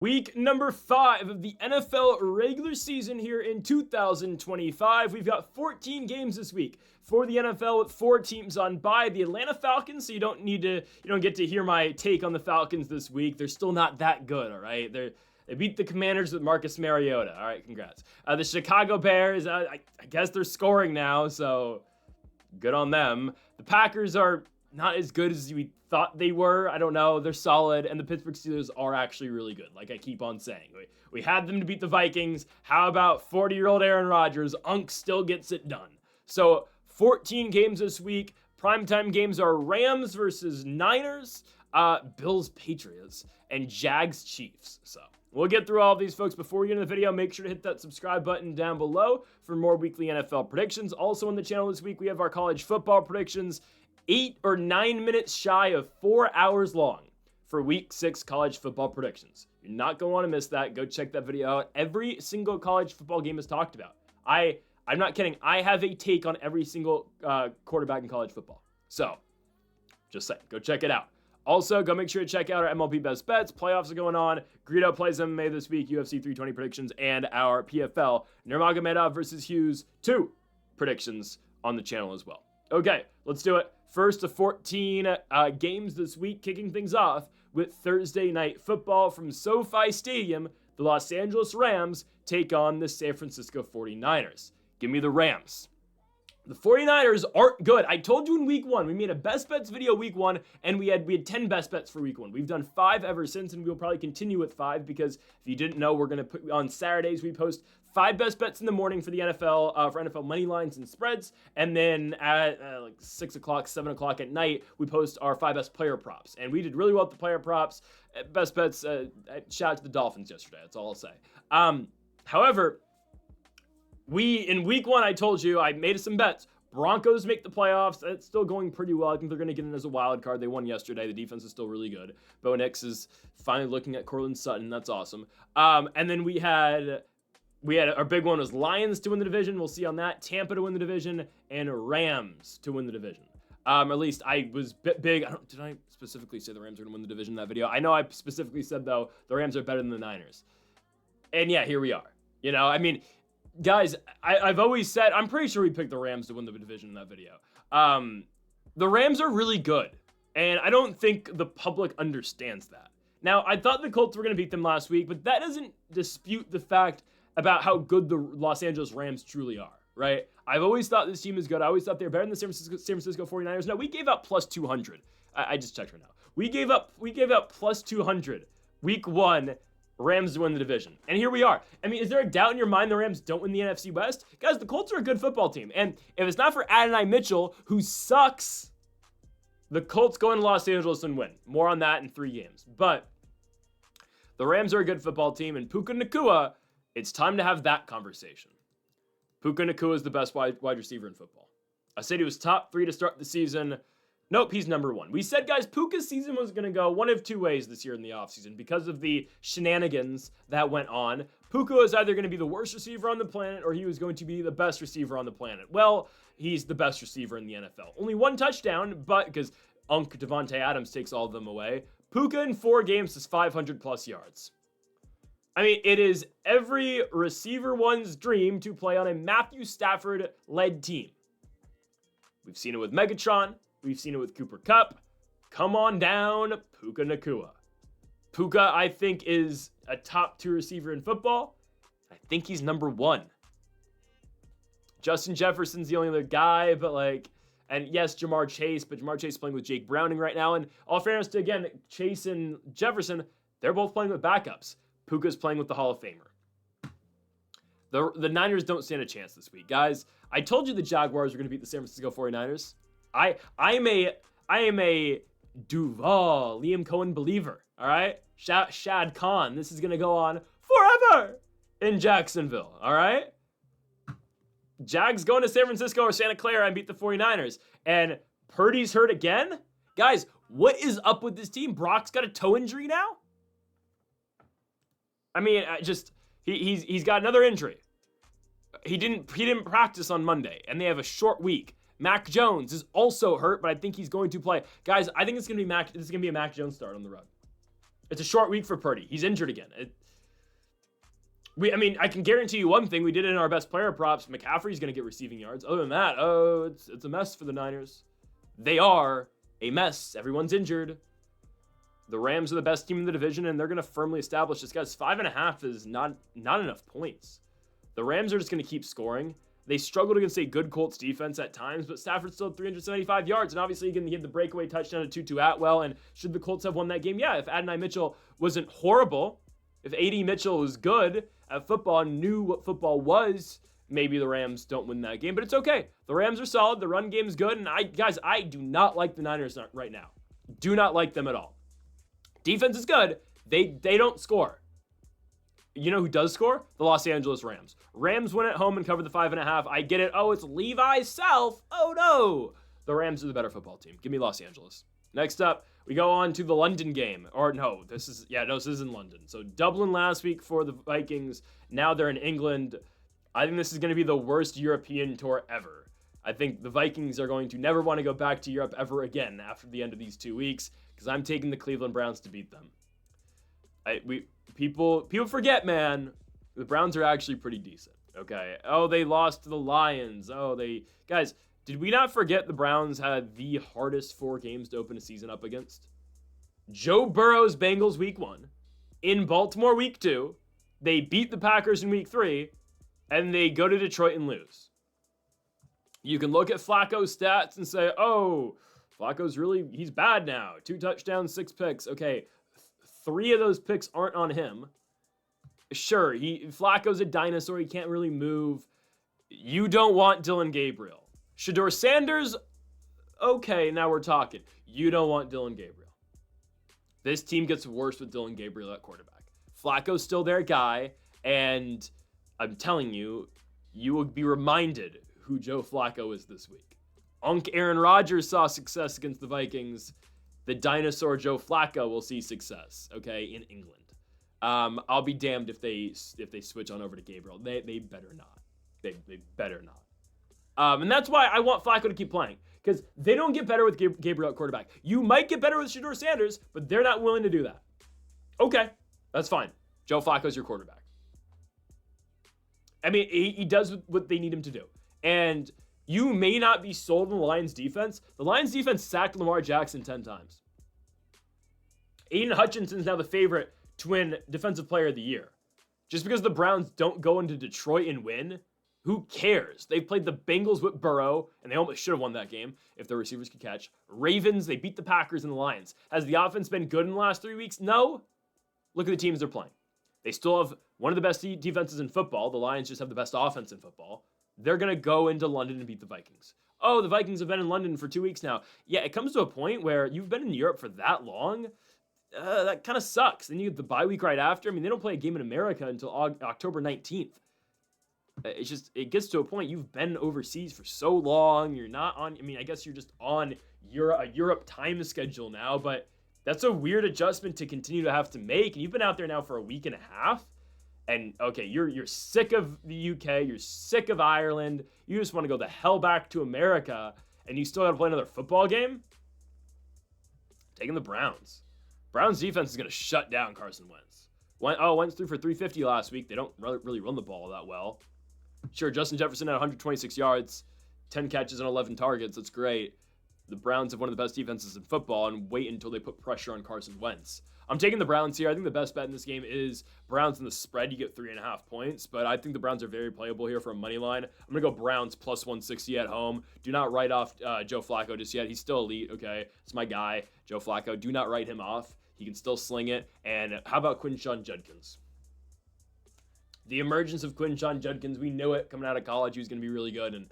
Week number 5 of the NFL regular season here in 2025. We've got 14 games this week for the NFL with 4 teams on bye. The Atlanta Falcons, so you don't get to hear my take on the Falcons this week. They're still not that good, all right? They beat the Commanders with Marcus Mariota. All right, congrats. The Chicago Bears, I guess they're scoring now, so good on them. The Packers are not as good as we thought they were. I don't know. They're solid. And the Pittsburgh Steelers are actually really good, like I keep on saying. We had them to beat the Vikings. How about 40-year-old Aaron Rodgers? Unk still gets it done. So 14 games this week. Primetime games are Rams versus Niners, Bills Patriots, and Jags Chiefs. So we'll get through all of these, folks. Before we get into the video, make sure to hit that subscribe button down below for more weekly NFL predictions. Also on the channel this week, we have our college football predictions. 8 or 9 minutes shy of 4 hours long for week 6 college football predictions. You're not going to want to miss that. Go check that video out. Every single college football game is talked about. I'm not kidding. I have a take on every single quarterback in college football. So, just saying, go check it out. Also, go make sure to check out our MLB Best Bets. Playoffs are going on. Greedo plays MMA this week, UFC 320 predictions, and our PFL Nurmagomedov versus Hughes 2 predictions on the channel as well. Okay, let's do it. First of 14 games this week, kicking things off with Thursday Night Football from SoFi Stadium. The Los Angeles Rams take on the San Francisco 49ers. Give me the Rams. The 49ers aren't good. I told you in week 1, we made a best bets video week 1, and we had 10 best bets for week 1. We've done 5 ever since, and we'll probably continue with 5 because if you didn't know, we're going to put on Saturdays, we post 5 best bets in the morning for the NFL, for NFL money lines and spreads, and then at like 6 o'clock, 7 o'clock at night, we post our 5 best player props. And we did really well with the player props. Best bets, shout out to the Dolphins yesterday, that's all I'll say. However, in week 1, I told you, I made some bets. Broncos make the playoffs. It's still going pretty well. I think they're going to get in as a wild card. They won yesterday. The defense is still really good. Bo Nix is finally looking at Cortland Sutton. That's awesome. And then we had our big one was Lions to win the division. We'll see on that. Tampa to win the division and Rams to win the division. At least I was big. Did I specifically say the Rams are going to win the division in that video? I know I specifically said, though, the Rams are better than the Niners. And yeah, here we are. Guys, I've always said, I'm pretty sure we picked the Rams to win the division in that video. The Rams are really good, and I don't think the public understands that. Now, I thought the Colts were going to beat them last week, but that doesn't dispute the fact about how good the Los Angeles Rams truly are, right? I've always thought this team is good. I always thought they were better than the San Francisco 49ers. No, we gave up plus 200. I just checked right now. We gave up plus 200 week 1. Rams to win the division. And here we are. I mean, is there a doubt in your mind the Rams don't win the NFC West? Guys, the Colts are a good football team. And if it's not for Adonai Mitchell, who sucks, the Colts go into Los Angeles and win. More on that in 3 games. But the Rams are a good football team. And Puka Nacua, it's time to have that conversation. Puka Nacua is the best wide receiver in football. I said he was top 3 to start the season. Nope, he's number 1. We said, guys, Puka's season was going to go one of 2 ways this year in the offseason because of the shenanigans that went on. Puka was either going to be the worst receiver on the planet or he was going to be the best receiver on the planet. Well, he's the best receiver in the NFL. Only 1 touchdown, but because Devontae Adams takes all of them away. Puka in 4 games is 500-plus yards. I mean, it is every receiver one's dream to play on a Matthew Stafford-led team. We've seen it with Megatron. We've seen it with Cooper Kupp. Come on down, Puka Nacua. Puka, I think, is a top 2 receiver in football. I think he's number 1. Justin Jefferson's the only other guy, but and yes, Jamar Chase, but Jamar Chase is playing with Jake Browning right now. And all fairness to, again, Chase and Jefferson, they're both playing with backups. Puka's playing with the Hall of Famer. The Niners don't stand a chance this week. Guys, I told you the Jaguars were going to beat the San Francisco 49ers. I am a Duval, Liam Cohen believer, all right? Shad Khan, this is going to go on forever in Jacksonville, all right? Jags going to San Francisco or Santa Clara and beat the 49ers. And Purdy's hurt again? Guys, what is up with this team? Brock's got a toe injury now? I mean, he's got another injury. He didn't practice on Monday, and they have a short week. Mac Jones is also hurt, but I think he's going to play. Guys, I think this is going to be a Mac Jones start on the road. It's a short week for Purdy. He's injured again. I can guarantee you one thing. We did it in our best player props. McCaffrey's going to get receiving yards. Other than that, it's a mess for the Niners. They are a mess. Everyone's injured. The Rams are the best team in the division, and they're going to firmly establish this. Guys, 5.5 is not enough points. The Rams are just going to keep scoring. They struggled against a good Colts defense at times, but Stafford still had 375 yards, and obviously he get the breakaway touchdown to Tutu Atwell, and should the Colts have won that game? Yeah, if Adonai Mitchell wasn't horrible, if A.D. Mitchell was good at football and knew what football was, maybe the Rams don't win that game, but it's okay. The Rams are solid, the run game's good, and I do not like the Niners right now. Do not like them at all. Defense is good. They don't score. You know who does score? The Los Angeles Rams. Rams win at home and cover the 5.5. I get it. Oh, it's Levi South. Oh, no. The Rams are the better football team. Give me Los Angeles. Next up, we go on to the London game. Or no, this is in London. So Dublin last week for the Vikings. Now they're in England. I think this is going to be the worst European tour ever. I think the Vikings are going to never want to go back to Europe ever again after the end of these 2 weeks because I'm taking the Cleveland Browns to beat them. People forget, man. The Browns are actually pretty decent. Okay. Oh, they lost to the Lions. Guys, did we not forget the Browns had the hardest 4 games to open a season up against? Joe Burrow's Bengals week 1, in Baltimore week 2, they beat the Packers in week 3, and they go to Detroit and lose. You can look at Flacco's stats and say, oh, he's bad now. 2 touchdowns, 6 picks. Okay. 3 of those picks aren't on him. Sure, Flacco's a dinosaur. He can't really move. You don't want Dylan Gabriel. Shedeur Sanders, okay, now we're talking. You don't want Dylan Gabriel. This team gets worse with Dylan Gabriel at quarterback. Flacco's still their guy, and I'm telling you, you will be reminded who Joe Flacco is this week. Aaron Rodgers saw success against the Vikings. The dinosaur Joe Flacco will see success, okay, in England. I'll be damned if they switch on over to Gabriel. They better not. They better not. And that's why I want Flacco to keep playing, because they don't get better with Gabriel at quarterback. You might get better with Shedeur Sanders, but they're not willing to do that. Okay, that's fine. Joe Flacco's your quarterback. I mean, he does what they need him to do. And you may not be sold on the Lions defense. The Lions defense sacked Lamar Jackson 10 times. Aiden Hutchinson's now the favorite to win Defensive Player of the Year. Just because the Browns don't go into Detroit and win, who cares? They played the Bengals with Burrow, and they almost should have won that game if their receivers could catch. Ravens, they beat the Packers and the Lions. Has the offense been good in the last 3 weeks? No. Look at the teams they're playing. They still have one of the best defenses in football. The Lions just have the best offense in football. They're going to go into London and beat the Vikings. Oh, the Vikings have been in London for 2 weeks now. Yeah, it comes to a point where you've been in Europe for that long. That kind of sucks. Then you get the bye week right after. I mean, they don't play a game in America until October 19th. It gets to a point you've been overseas for so long. You're not on, I guess you're just on a Europe time schedule now, but that's a weird adjustment to continue to have to make. And you've been out there now for a week and a half. And okay, you're sick of the UK, you're sick of Ireland, you just want to go the hell back to America, and you still got to play another football game? Taking the Browns. Browns defense is going to shut down Carson Wentz. Wentz threw for 350 last week. They don't really run the ball that well. Sure, Justin Jefferson had 126 yards, 10 catches and 11 targets. That's great. The Browns have one of the best defenses in football, and wait until they put pressure on Carson Wentz. I'm taking the Browns here. I think the best bet in this game is Browns in the spread. You get 3.5 points, but I think the Browns are very playable here for a money line. I'm going to go Browns plus 160 at home. Do not write off Joe Flacco just yet. He's still elite, okay? It's my guy, Joe Flacco. Do not write him off. He can still sling it. And how about Quinshon Judkins? The emergence of Quinshon Judkins, we knew it coming out of college. He was going to be really good, and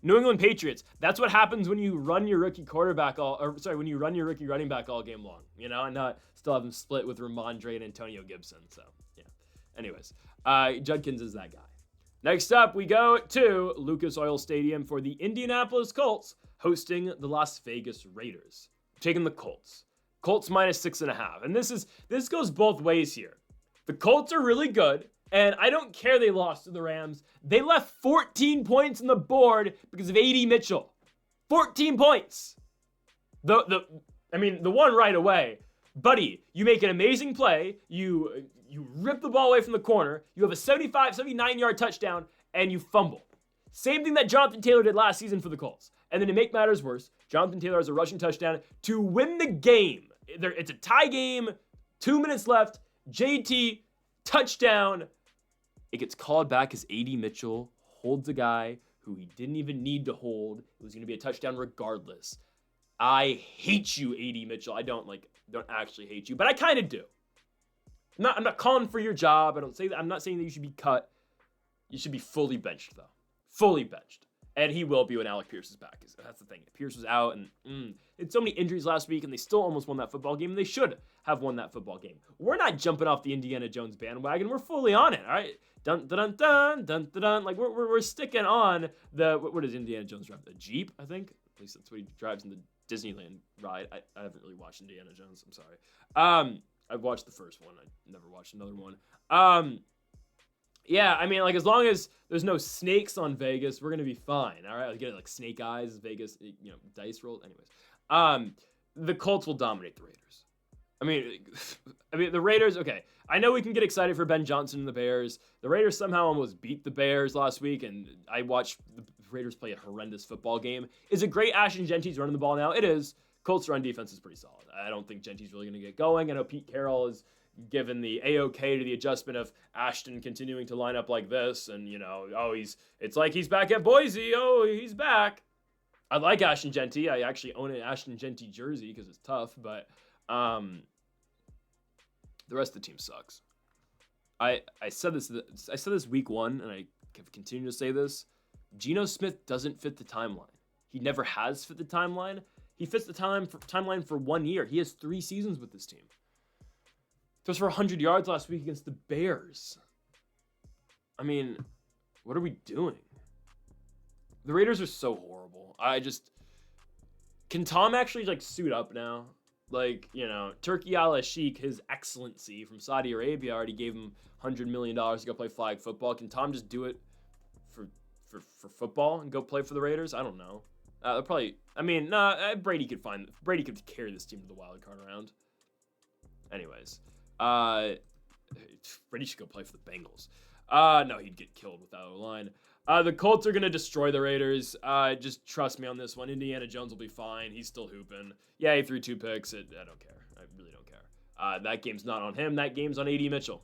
New England Patriots. That's what happens when you run your rookie when you run your rookie running back all game long, and not still have them split with Ramondre and Antonio Gibson. So, yeah. Anyways, Judkins is that guy. Next up, we go to Lucas Oil Stadium for the Indianapolis Colts hosting the Las Vegas Raiders. Taking the Colts. Colts minus 6.5. And this goes both ways here. The Colts are really good. And I don't care they lost to the Rams. They left 14 points on the board because of A.D. Mitchell. 14 points. The one right away. Buddy, you make an amazing play, you rip the ball away from the corner, you have a 79-yard touchdown, and you fumble. Same thing that Jonathan Taylor did last season for the Colts. And then to make matters worse, Jonathan Taylor has a rushing touchdown to win the game. It's a tie game, 2 minutes left, JT, touchdown. It gets called back as A.D. Mitchell holds a guy who he didn't even need to hold. It was going to be a touchdown regardless. I hate you, A.D. Mitchell. I don't actually hate you, but I kind of do. I'm not calling for your job. I'm not saying that you should be cut. You should be fully benched, though. Fully benched. And he will be when Alec Pierce is back. That's the thing. Pierce was out, and they had so many injuries last week, and they still almost won that football game, and they should have won that football game. We're not jumping off the Indiana Jones bandwagon. We're fully on it, all right? Dun, dun, dun, dun, dun, dun. Like, we're sticking on what does Indiana Jones drive? A Jeep, I think? At least that's what he drives in the Disneyland ride. I haven't really watched Indiana Jones. I'm sorry. I've watched the first one. I never watched another one. Yeah, I mean, like, as long as there's no snakes on Vegas, we're gonna be fine. All right, I get it, like snake eyes, Vegas, dice roll. Anyways, the Colts will dominate the Raiders. I mean, the Raiders. Okay, I know we can get excited for Ben Johnson and the Bears. The Raiders somehow almost beat the Bears last week, and I watched the Raiders play a horrendous football game. Is it great Ashton Genty's running the ball now? It is. Colts' run defense is pretty solid. I don't think Genty's really gonna get going. I know Pete Carroll is given the A-OK to the adjustment of Ashton continuing to line up like this, and it's like he's back at Boise. Oh, he's back. I like Ashton Genty. I actually own an Ashton Genty jersey because it's tough, but the rest of the team sucks. I said this week one, and I continue to say this. Geno Smith doesn't fit the timeline. He never has fit the timeline. He fits the timeline for 1 year. He has 3 seasons with this team. Throws for 100 yards last week against the Bears. I mean, what are we doing? The Raiders are so horrible. Can Tom actually suit up now? Turkey al-Sheikh, his excellency from Saudi Arabia, already gave him $100 million to go play flag football. Can Tom just do it for football and go play for the Raiders? I don't know. Brady could carry this team to the wild card round. Anyways. Brady should go play for the Bengals. No, he'd get killed without a line. The Colts are going to destroy the Raiders. Just trust me on this one. Indiana Jones will be fine. He's still hooping. Yeah, he threw 2 picks. I don't care. I really don't care. That game's not on him. That game's on A.D. Mitchell.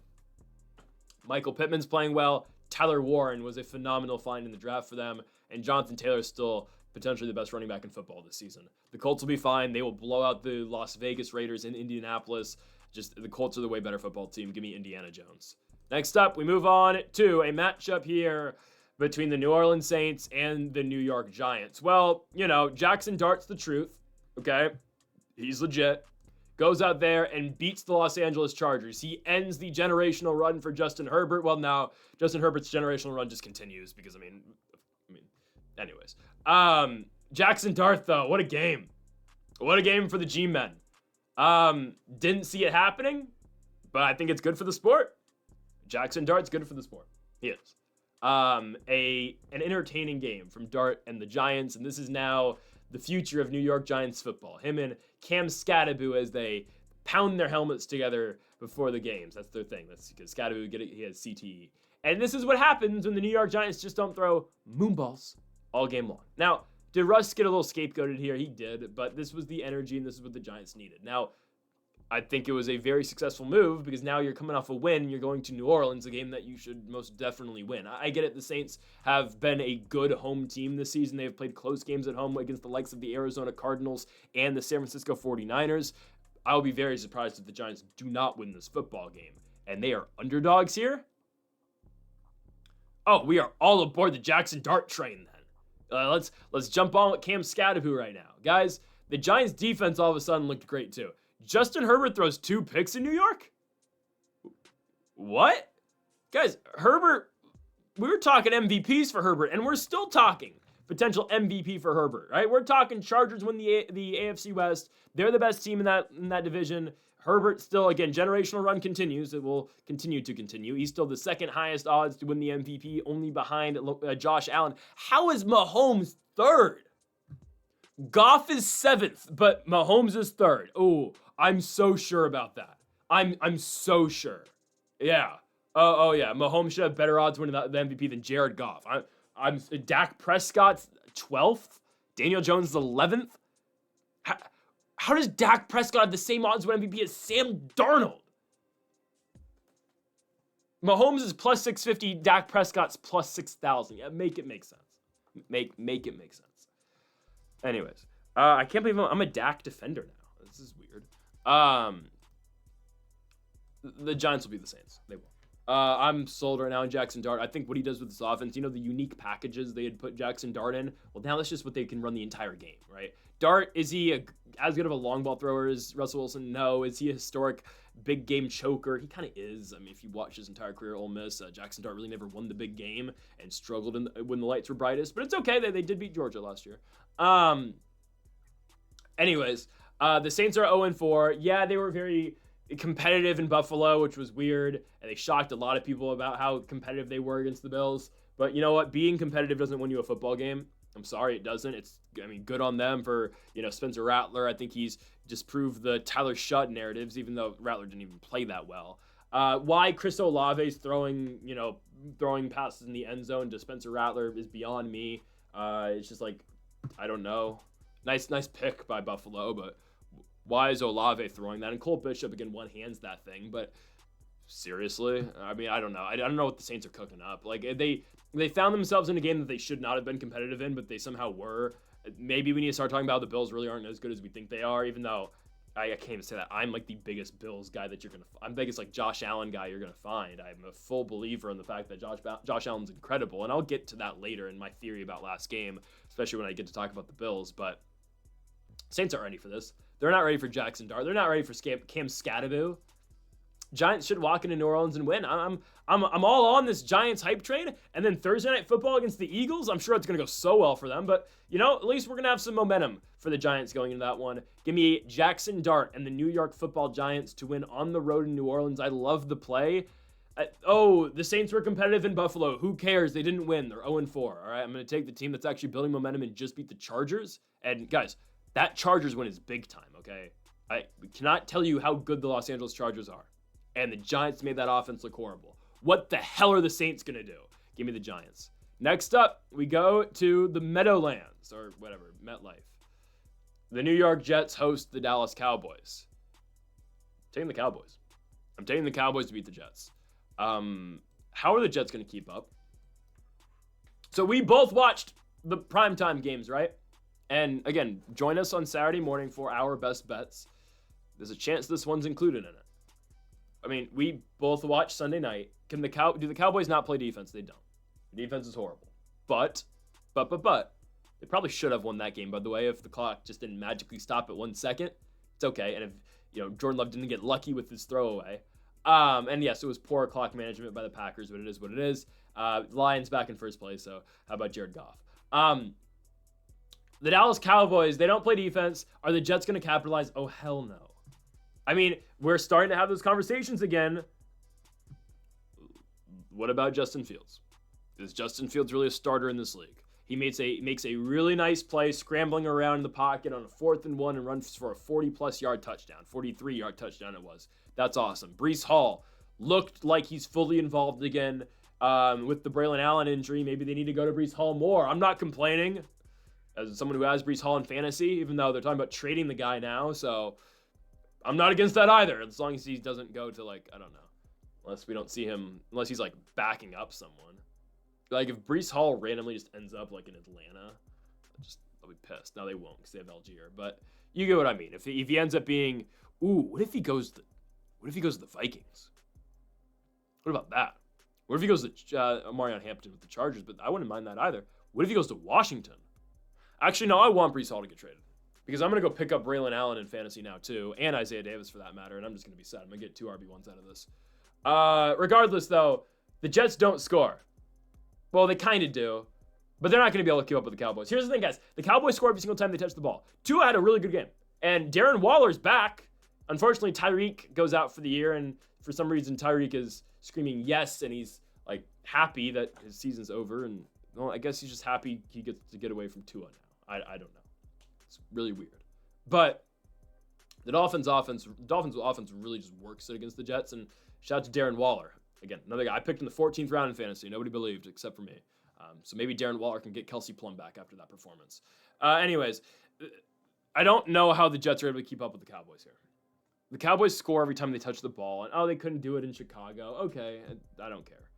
Michael Pittman's playing well. Tyler Warren was a phenomenal find in the draft for them. And Jonathan Taylor is still potentially the best running back in football this season. The Colts will be fine. They will blow out the Las Vegas Raiders in Indianapolis. Just the Colts are the way better football team. Give me Indiana Jones. Next up, we move on to a matchup here between the New Orleans Saints and the New York Giants. Well, Jackson Dart's the truth, okay? He's legit. Goes out there and beats the Los Angeles Chargers. He ends the generational run for Justin Herbert. Well, now Justin Herbert's generational run just continues because, anyways. Jackson Dart, though, what a game. What a game for the G-Men. Didn't see it happening, but I think it's good for the sport. Jackson Dart's good for the sport. He is. An entertaining game from Dart and the Giants, and this is now the future of New York Giants football. Him and Cam Skattebo as they pound their helmets together before the games. That's their thing. That's because Skattebo he has CTE. And this is what happens when the New York Giants just don't throw moonballs all game long. Now, did Russ get a little scapegoated here? He did, but this was the energy, and this is what the Giants needed. Now, I think it was a very successful move because now you're coming off a win. You're going to New Orleans, a game that you should most definitely win. I get it. The Saints have been a good home team this season. They have played close games at home against the likes of the Arizona Cardinals and the San Francisco 49ers. I'll be very surprised if the Giants do not win this football game. And they are underdogs here? Oh, we are all aboard the Jackson Dart train then. Let's jump on with Cam Skattebo right now. Guys, the Giants defense all of a sudden looked great too. Justin Herbert throws 2 picks in New York? What? Guys, Herbert, we were talking MVPs for Herbert, and we're still talking potential MVP for Herbert, right? We're talking Chargers win the AFC West. They're the best team in that division. Herbert still, again, generational run continues. It will continue to continue. He's still the second highest odds to win the MVP, only behind Josh Allen. How is Mahomes third? Goff is 7th, but Mahomes is 3rd. Oh, I'm so sure about that. I'm so sure. Yeah. Oh yeah. Mahomes should have better odds winning the MVP than Jared Goff. I'm Dak Prescott's 12th. Daniel Jones 11th. How does Dak Prescott have the same odds to win MVP as Sam Darnold? Mahomes is plus 650. Dak Prescott's plus 6,000. Yeah, make it make sense. Make it make sense. Anyways, I can't believe I'm a Dak defender now. This is weird. The Giants will be the Saints. They will. I'm sold right now on Jackson Dart. I think what he does with this offense, the unique packages they had put Jackson Dart in, well, now that's just what they can run the entire game, right? Dart, is he as good of a long ball thrower as Russell Wilson? No. Is he a historic big game choker? He kind of is. I mean, if you watch his entire career at Ole Miss, Jackson Dart really never won the big game and struggled when the lights were brightest, but it's okay. They did beat Georgia last year. Anyways, the Saints are 0-4. Yeah, they were very competitive in Buffalo, which was weird, and they shocked a lot of people about how competitive they were against the Bills. But you know what? Being competitive doesn't win you a football game. I'm sorry, it doesn't. Good on them for, Spencer Rattler. I think he's disproved the Tyler Shutt narratives, even though Rattler didn't even play that well. Why Chris Olave's throwing passes in the end zone to Spencer Rattler is beyond me. It's just I don't know. Nice pick by Buffalo, but why is Olave throwing that? And Cole Bishop, again, one-hands that thing, but seriously? I don't know. I don't know what the Saints are cooking up. They found themselves in a game that they should not have been competitive in, but they somehow were. Maybe we need to start talking about how the Bills really aren't as good as we think they are, even though I can't even say that. I'm the biggest Bills guy that I'm biggest Josh Allen guy you're going to find. I'm a full believer in the fact that Josh Allen's incredible, and I'll get to that later in my theory about last game, especially when I get to talk about the Bills, but Saints aren't ready for this. They're not ready for Jackson Dart. They're not ready for Cam Scatteroo. Giants should walk into New Orleans and win. I'm all on this Giants hype train. And then Thursday Night Football against the Eagles, I'm sure it's going to go so well for them. But, at least we're going to have some momentum for the Giants going into that one. Give me Jackson Dart and the New York Football Giants to win on the road in New Orleans. I love the play. The Saints were competitive in Buffalo. Who cares? They didn't win. They're 0-4. All right, I'm going to take the team that's actually building momentum and just beat the Chargers. And, guys, that Chargers win is big time, okay? I cannot tell you how good the Los Angeles Chargers are. And the Giants made that offense look horrible. What the hell are the Saints going to do? Give me the Giants. Next up, we go to the Meadowlands, or whatever, MetLife. The New York Jets host the Dallas Cowboys. I'm taking the Cowboys. I'm taking the Cowboys to beat the Jets. How are the Jets going to keep up? So we both watched the primetime games, right? And again, join us on Saturday morning for our best bets. There's a chance this one's included in it. We both watched Sunday night. Do the Cowboys not play defense? They don't. The defense is horrible. But, they probably should have won that game, by the way, if the clock just didn't magically stop at 1 second. It's okay. And if, Jordan Love didn't get lucky with his throwaway. And yes, it was poor clock management by the Packers, but it is what it is. Lions back in first place, so how about Jared Goff? The Dallas Cowboys, they don't play defense. Are the Jets going to capitalize? Oh, hell no. We're starting to have those conversations again. What about Justin Fields? Is Justin Fields really a starter in this league? He makes a really nice play scrambling around in the pocket on a 4th and 1 and runs for a 40-plus yard touchdown. 43-yard touchdown it was. That's awesome. Breece Hall looked like he's fully involved again with the Braylon Allen injury. Maybe they need to go to Breece Hall more. I'm not complaining as someone who has Breece Hall in fantasy, even though they're talking about trading the guy now. So I'm not against that either, as long as he doesn't go to, I don't know. Unless we don't see him, unless he's, backing up someone. If Breece Hall randomly just ends up, in Atlanta, I'll be pissed. Now they won't because they have Algier. But you get what I mean. If he ends up being, what if he goes to the Vikings? What about that? What if he goes to Marion Hampton with the Chargers? But I wouldn't mind that either. What if he goes to Washington? Actually, no, I want Breece Hall to get traded. Because I'm going to go pick up Braylon Allen in fantasy now, too. And Isaiah Davis, for that matter. And I'm just going to be sad. I'm going to get 2 RB1s out of this. Regardless, though, the Jets don't score. Well, they kind of do. But they're not going to be able to keep up with the Cowboys. Here's the thing, guys. The Cowboys score every single time they touch the ball. Tua had a really good game. And Darren Waller's back. Unfortunately, Tyreek goes out for the year. And for some reason, Tyreek is screaming yes. And he's, happy that his season's over. And, well, I guess he's just happy he gets to get away from Tua now. I don't know. It's really weird. But the Dolphins offense really just works it against the Jets. And shout out to Darren Waller. Again, another guy I picked in the 14th round in fantasy. Nobody believed except for me. So maybe Darren Waller can get Kelsey Plum back after that performance. Anyways, I don't know how the Jets are able to keep up with the Cowboys here. The Cowboys score every time they touch the ball, and they couldn't do it in Chicago. Okay, I don't care.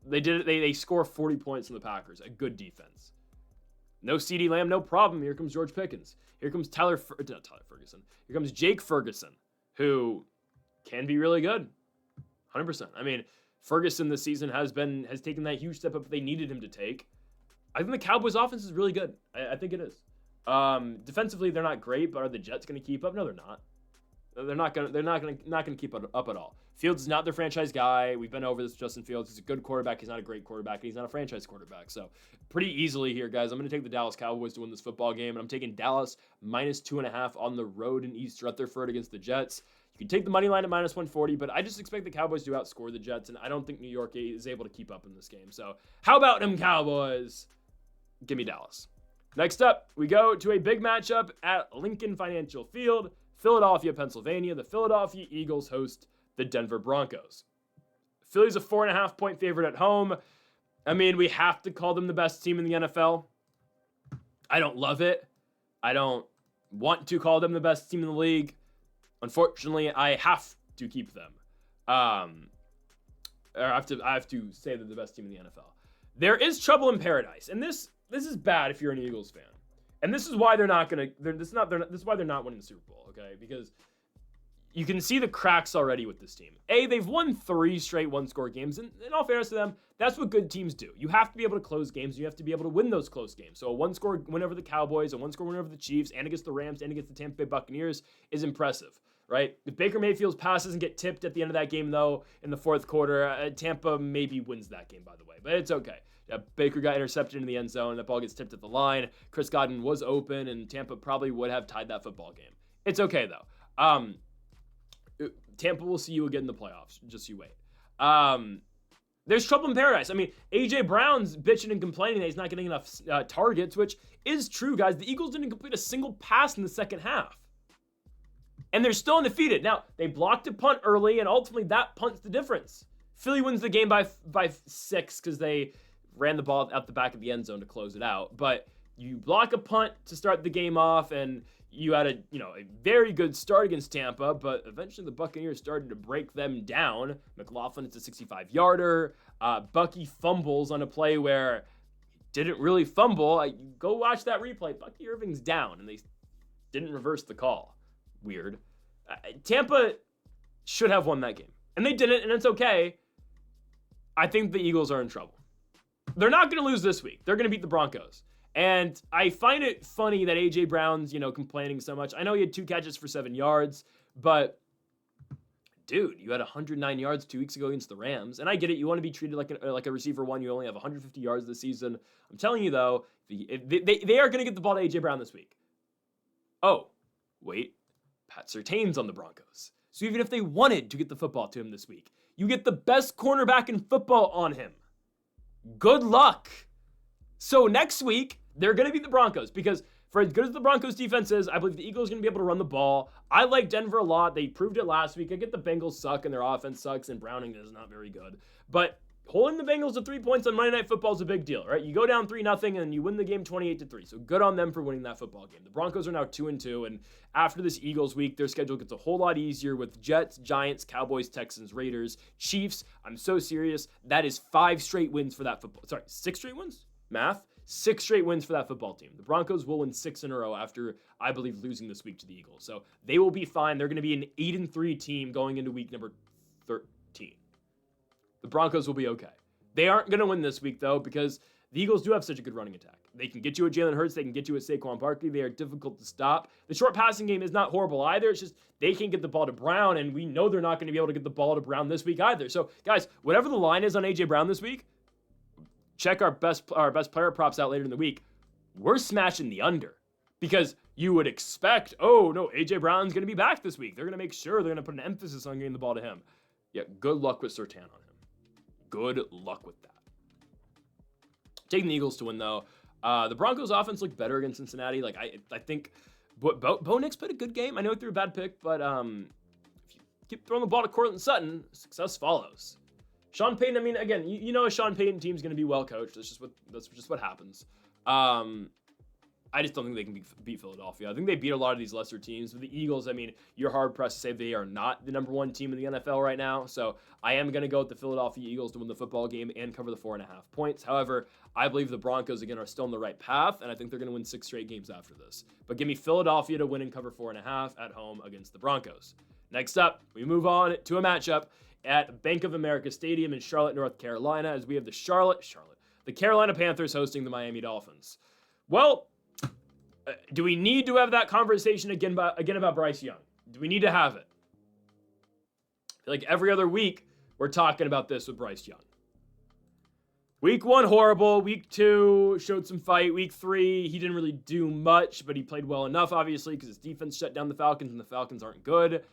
They did it. They score 40 points in the Packers. A good defense. No CeeDee Lamb, no problem. Here comes George Pickens. Here comes not Tyler Ferguson. Here comes Jake Ferguson, who can be really good. 100%. I mean, Ferguson this season has taken that huge step up they needed him to take. I think the Cowboys offense is really good. I think it is. Defensively, they're not great, but are the Jets going to keep up? No, they're not. They're not going to keep up at all. Fields is not their franchise guy. We've been over this with Justin Fields. He's a good quarterback. He's not a great quarterback, and he's not a franchise quarterback. So pretty easily here, guys, I'm going to take the Dallas Cowboys to win this football game, and I'm taking Dallas -2.5 on the road in East Rutherford against the Jets. You can take the money line at -140, but I just expect the Cowboys to outscore the Jets, and I don't think New York is able to keep up in this game. So how about them Cowboys? Give me Dallas. Next up, we go to a big matchup at Lincoln Financial Field, Philadelphia, Pennsylvania. The Philadelphia Eagles host the Denver Broncos. Philly's a 4.5-point favorite at home. I mean, we have to call them the best team in the NFL. I don't love it. I don't want to call them the best team in the league. Unfortunately, I have to keep them. I have to say they're the best team in the NFL. There is trouble in paradise, and this is bad if you're an Eagles fan. And this is why they're not going to. This is why they're not winning the Super Bowl. Okay, because you can see the cracks already with this team. They've won 3 straight one-score games, and in all fairness to them, that's what good teams do. You have to be able to close games. You have to be able to win those close games. So a one-score win over the Cowboys, a one-score win over the Chiefs, and against the Rams, and against the Tampa Bay Buccaneers is impressive, right? If Baker Mayfield's pass doesn't get tipped at the end of that game, though, in the fourth quarter, Tampa maybe wins that game, by the way, but it's okay. Baker got intercepted into the end zone. That ball gets tipped at the line. Chris Godwin was open, and Tampa probably would have tied that football game. It's okay, though. Tampa will see you again in the playoffs. Just you wait. There's trouble in paradise. I mean, A.J. Brown's bitching and complaining that he's not getting enough targets, which is true, guys. The Eagles didn't complete a single pass in the second half. And they're still undefeated. Now, they blocked a punt early, and ultimately that punt's the difference. Philly wins the game by 6 because they ran the ball out the back of the end zone to close it out. But you block a punt to start the game off, and you had a very good start against Tampa, but eventually the Buccaneers started to break them down. McLaughlin, it's a 65-yarder. Bucky fumbles on a play where he didn't really fumble. Go watch that replay. Bucky Irving's down, and they didn't reverse the call. Weird. Tampa should have won that game, and they didn't, and it's okay. I think the Eagles are in trouble. They're not going to lose this week. They're going to beat the Broncos. And I find it funny that A.J. Brown's, complaining so much. I know he had 2 catches for 7 yards, but dude, you had 109 yards 2 weeks ago against the Rams. And I get it. You want to be treated like a receiver one. You only have 150 yards this season. I'm telling you, though, they are going to get the ball to A.J. Brown this week. Oh, wait. Pat Surtain's on the Broncos. So even if they wanted to get the football to him this week, you get the best cornerback in football on him. Good luck. So next week, they're going to beat the Broncos because for as good as the Broncos defense is, I believe the Eagles are going to be able to run the ball. I like Denver a lot. They proved it last week. I get the Bengals suck and their offense sucks and Browning is not very good. But holding the Bengals to 3 points on Monday Night Football is a big deal, right? You go down 3-0 and you win the game 28-3. So good on them for winning that football game. The Broncos are now 2-2, and after this Eagles week, their schedule gets a whole lot easier with Jets, Giants, Cowboys, Texans, Raiders, Chiefs. I'm so serious. That is 5 straight wins for that football. 6 straight wins? Math? 6 straight wins for that football team. The Broncos will win 6 in a row after, I believe, losing this week to the Eagles. So they will be fine. They're going to be an 8-3 team going into week number 13. The Broncos will be okay. They aren't going to win this week, though, because the Eagles do have such a good running attack. They can get you at Jalen Hurts. They can get you at Saquon Barkley. They are difficult to stop. The short passing game is not horrible either. It's just they can't get the ball to Brown, and we know they're not going to be able to get the ball to Brown this week either. So, guys, whatever the line is on A.J. Brown this week, check our best player props out later in the week. We're smashing the under because you would expect, oh, no, A.J. Brown's going to be back this week. They're going to make sure they're going to put an emphasis on getting the ball to him. Yeah, good luck with Surtain on him. Good luck with that. Taking the Eagles to win, though. The Broncos offense looked better against Cincinnati. I think Bo Nix played a good game. I know he threw a bad pick, but if you keep throwing the ball to Cortland Sutton, success follows. Sean Payton, I mean, again, you know a Sean Payton team's going to be well coached. That's just what happens. I just don't think they can beat Philadelphia. I think they beat a lot of these lesser teams. With the Eagles, I mean, you're hard-pressed to say they are not the number one team in the NFL right now. So I am going to go with the Philadelphia Eagles to win the football game and cover the 4.5 points. However, I believe the Broncos, again, are still on the right path, and I think they're going to win 6 straight games after this. But give me Philadelphia to win and cover 4.5 at home against the Broncos. Next up, we move on to a matchup at Bank of America Stadium in Charlotte, North Carolina, as we have the Carolina Panthers hosting the Miami Dolphins. Well, do we need to have that conversation again about Bryce Young? Do we need to have it? I feel like every other week we're talking about this with Bryce Young. Week 1, horrible. Week 2, showed some fight. Week 3, he didn't really do much, but he played well enough, obviously, because his defense shut down the Falcons, and the Falcons aren't good.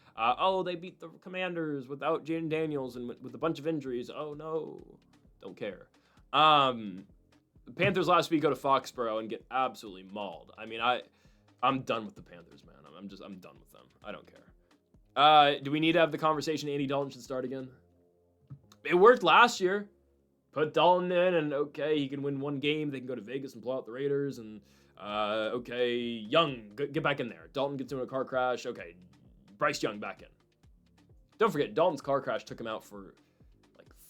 They beat the Commanders without Jaden Daniels and with a bunch of injuries. Oh, no. Don't care. The Panthers last week go to Foxborough and get absolutely mauled. I mean, I'm done with the Panthers, man. I'm done with them. I don't care. Do we need to have the conversation Andy Dalton should start again? It worked last year. Put Dalton in, and okay, he can win one game. They can go to Vegas and blow out the Raiders, and okay, Young, get back in there. Dalton gets into a car crash. Okay, Bryce Young back in. Don't forget, Dalton's car crash took him out for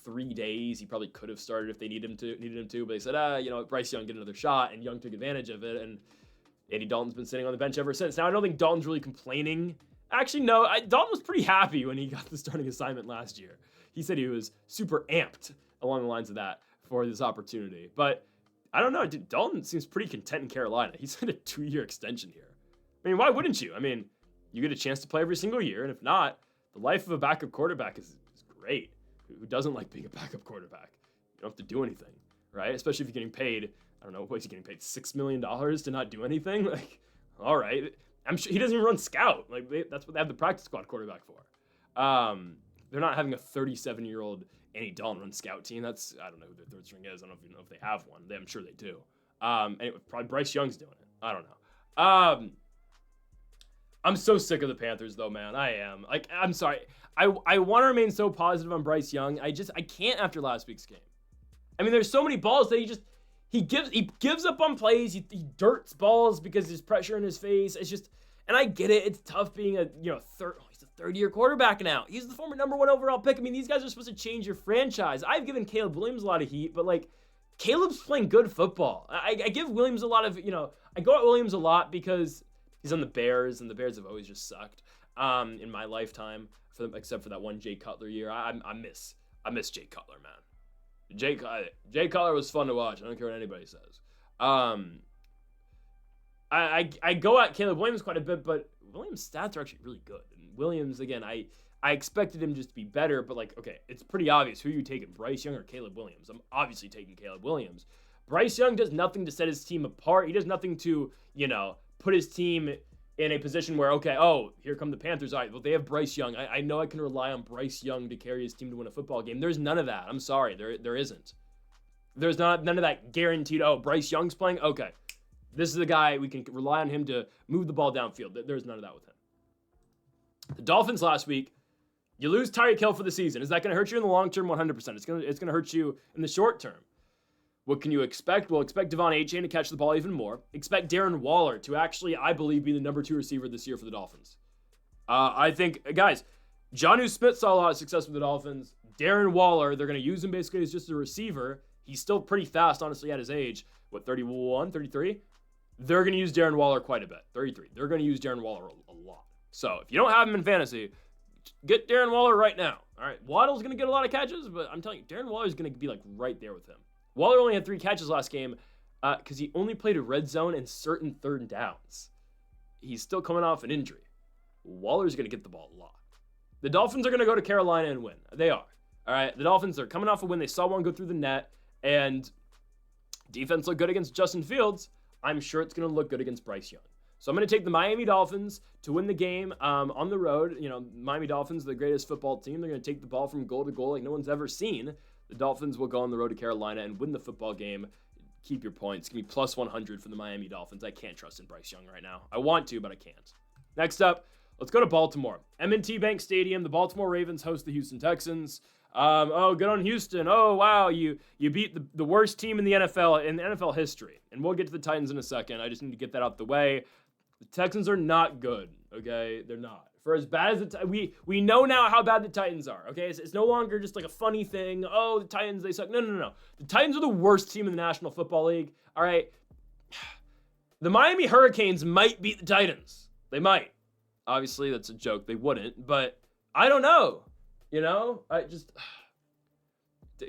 3 days. He probably could have started if they needed him to, but they said, Bryce Young get another shot, and Young took advantage of it, and Andy Dalton's been sitting on the bench ever since. Now, I don't think Dalton's really complaining. Actually, no, Dalton was pretty happy when he got the starting assignment last year. He said he was super amped along the lines of that for this opportunity, but I don't know, dude, Dalton seems pretty content in Carolina. He's had a 2-year extension here. I mean, why wouldn't you? I mean, you get a chance to play every single year, and if not, the life of a backup quarterback is great. Who doesn't like being a backup quarterback? You don't have to do anything, right? Especially if you're getting paid, I don't know, what is he getting paid, $6 million to not do anything? Like, all right. I'm sure he doesn't even run scout. Like, that's what they have the practice squad quarterback for. They're not having a 37-year-old Andy Dalton run scout team. I don't know who their third string is. I don't even know if they have one. I'm sure they do. Anyway, probably Bryce Young's doing it. I don't know. I'm so sick of the Panthers, though, man. I am. Like, I'm sorry. I want to remain so positive on Bryce Young. I can't after last week's game. I mean, there's so many balls that he gives up on plays. He dirts balls because there's pressure in his face. It's just, and I get it. It's tough being he's a third-year quarterback now. He's the former number 1 overall pick. I mean, these guys are supposed to change your franchise. I've given Caleb Williams a lot of heat, but Caleb's playing good football. I give Williams a lot of, I go at Williams a lot because he's on the Bears, and the Bears have always just sucked in my lifetime, except for that one Jay Cutler year. I miss Jay Cutler, man. Jay Cutler was fun to watch. I don't care what anybody says. I go at Caleb Williams quite a bit, but Williams' stats are actually really good. And Williams, again, I expected him just to be better, but okay, it's pretty obvious who you taking, Bryce Young or Caleb Williams. I'm obviously taking Caleb Williams. Bryce Young does nothing to set his team apart. He does nothing to, put his team in a position where, here come the Panthers. All right, well, they have Bryce Young. I know I can rely on Bryce Young to carry his team to win a football game. There's none of that. I'm sorry. There isn't. There's none of that guaranteed, Bryce Young's playing? Okay. This is the guy, we can rely on him to move the ball downfield. There's none of that with him. The Dolphins last week, you lose Tyreek Hill for the season. Is that going to hurt you in the long term? 100%. It's going to hurt you in the short term. What can you expect? Well, expect Devon Achane to catch the ball even more. Expect Darren Waller to actually, I believe, be the number 2 receiver this year for the Dolphins. I think, guys, Jonnu Smith saw a lot of success with the Dolphins. Darren Waller, they're going to use him basically as just a receiver. He's still pretty fast, honestly, at his age. 31, 33? They're going to use Darren Waller quite a bit. 33. They're going to use Darren Waller a lot. So if you don't have him in fantasy, get Darren Waller right now. All right, Waddle's going to get a lot of catches, but I'm telling you, Darren Waller's going to be right there with him. Waller only had 3 catches last game because he only played a red zone and certain third downs. He's still coming off an injury. Waller's going to get the ball a lot. The Dolphins are going to go to Carolina and win. They are. All right, the Dolphins are coming off a win. They saw one go through the net, and defense looked good against Justin Fields. I'm sure it's going to look good against Bryce Young. So I'm going to take the Miami Dolphins to win the game on the road. Miami Dolphins, the greatest football team. They're going to take the ball from goal to goal like no one's ever seen. The Dolphins will go on the road to Carolina and win the football game, keep your points. Give me plus 100 for the Miami Dolphins. I can't trust in Bryce Young right now. I want to, but I can't. Next up, let's go to Baltimore. M&T Bank Stadium. The Baltimore Ravens host the Houston Texans. Good on Houston. Oh, wow, you beat the worst team in the NFL history. And we'll get to the Titans in a second. I just need to get that out the way. The Texans are not good, okay? They're not. For as bad as we know now how bad the Titans are, okay? It's no longer just like a funny thing. Oh, the Titans, they suck. No. The Titans are the worst team in the National Football League, all right? The Miami Hurricanes might beat the Titans. They might. Obviously, that's a joke. They wouldn't, but I don't know. You know,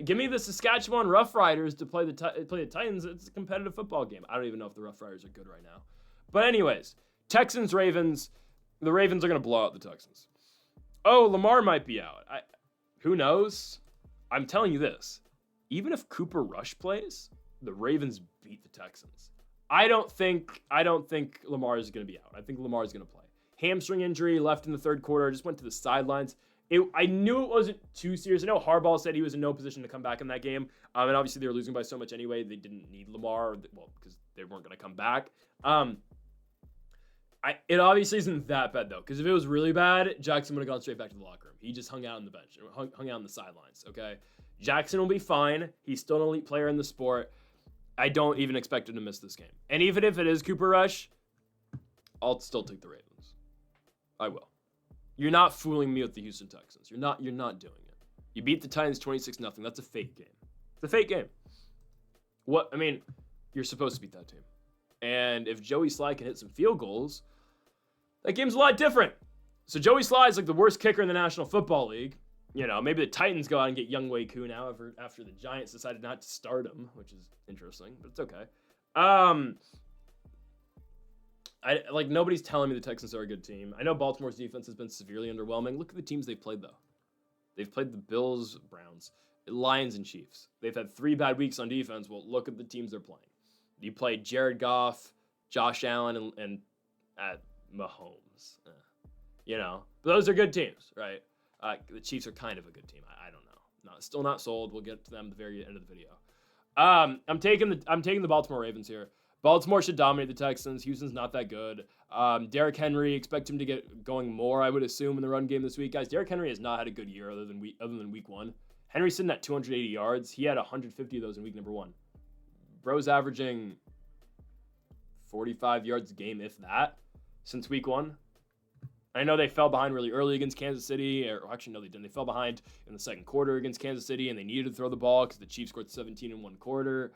give me the Saskatchewan Roughriders to play the Titans. It's a competitive football game. I don't even know if the Roughriders are good right now. But anyways, Texans, Ravens. The Ravens are going to blow out the Texans. Oh, Lamar might be out. Who knows? I'm telling you this. Even if Cooper Rush plays, the Ravens beat the Texans. I don't think Lamar is going to be out. I think Lamar is going to play. Hamstring injury, left in the third quarter, just went to the sidelines. I knew it wasn't too serious. I know Harbaugh said he was in no position to come back in that game. And obviously they were losing by so much anyway. They didn't need Lamar, because they weren't going to come back. It obviously isn't that bad, though, because if it was really bad, Jackson would have gone straight back to the locker room. He just hung out on the bench, hung out on the sidelines, okay? Jackson will be fine. He's still an elite player in the sport. I don't even expect him to miss this game. And even if it is Cooper Rush, I'll still take the Ravens. I will. You're not fooling me with the Houston Texans. You're not doing it. You beat the Titans 26-0. That's a fake game. It's a fake game. You're supposed to beat that team. And if Joey Sly can hit some field goals, that game's a lot different. So Joey Sly is like the worst kicker in the National Football League. You know, maybe the Titans go out and get Young Wei Koo now after the Giants decided not to start him, which is interesting, but it's okay. Nobody's telling me the Texans are a good team. I know Baltimore's defense has been severely underwhelming. Look at the teams they've played, though. They've played the Bills, Browns, Lions, and Chiefs. They've had 3 bad weeks on defense. Well, look at the teams they're playing. You played Jared Goff, Josh Allen, and Mahomes. But those are good teams, right? The Chiefs are kind of a good team. I don't know. Still not sold. We'll get to them at the very end of the video. I'm taking the Baltimore Ravens here. Baltimore should dominate the Texans. Houston's not that good. Derrick Henry, expect him to get going more, I would assume, in the run game this week. Guys, Derrick Henry has not had a good year other than week 1. Henry's sitting at 280 yards. He had 150 of those in week number 1. Bro's averaging 45 yards a game, if that, since week 1. I know they fell behind really early against Kansas City. Or actually, no, they didn't. They fell behind in the second quarter against Kansas City, and they needed to throw the ball because the Chiefs scored 17 in one quarter.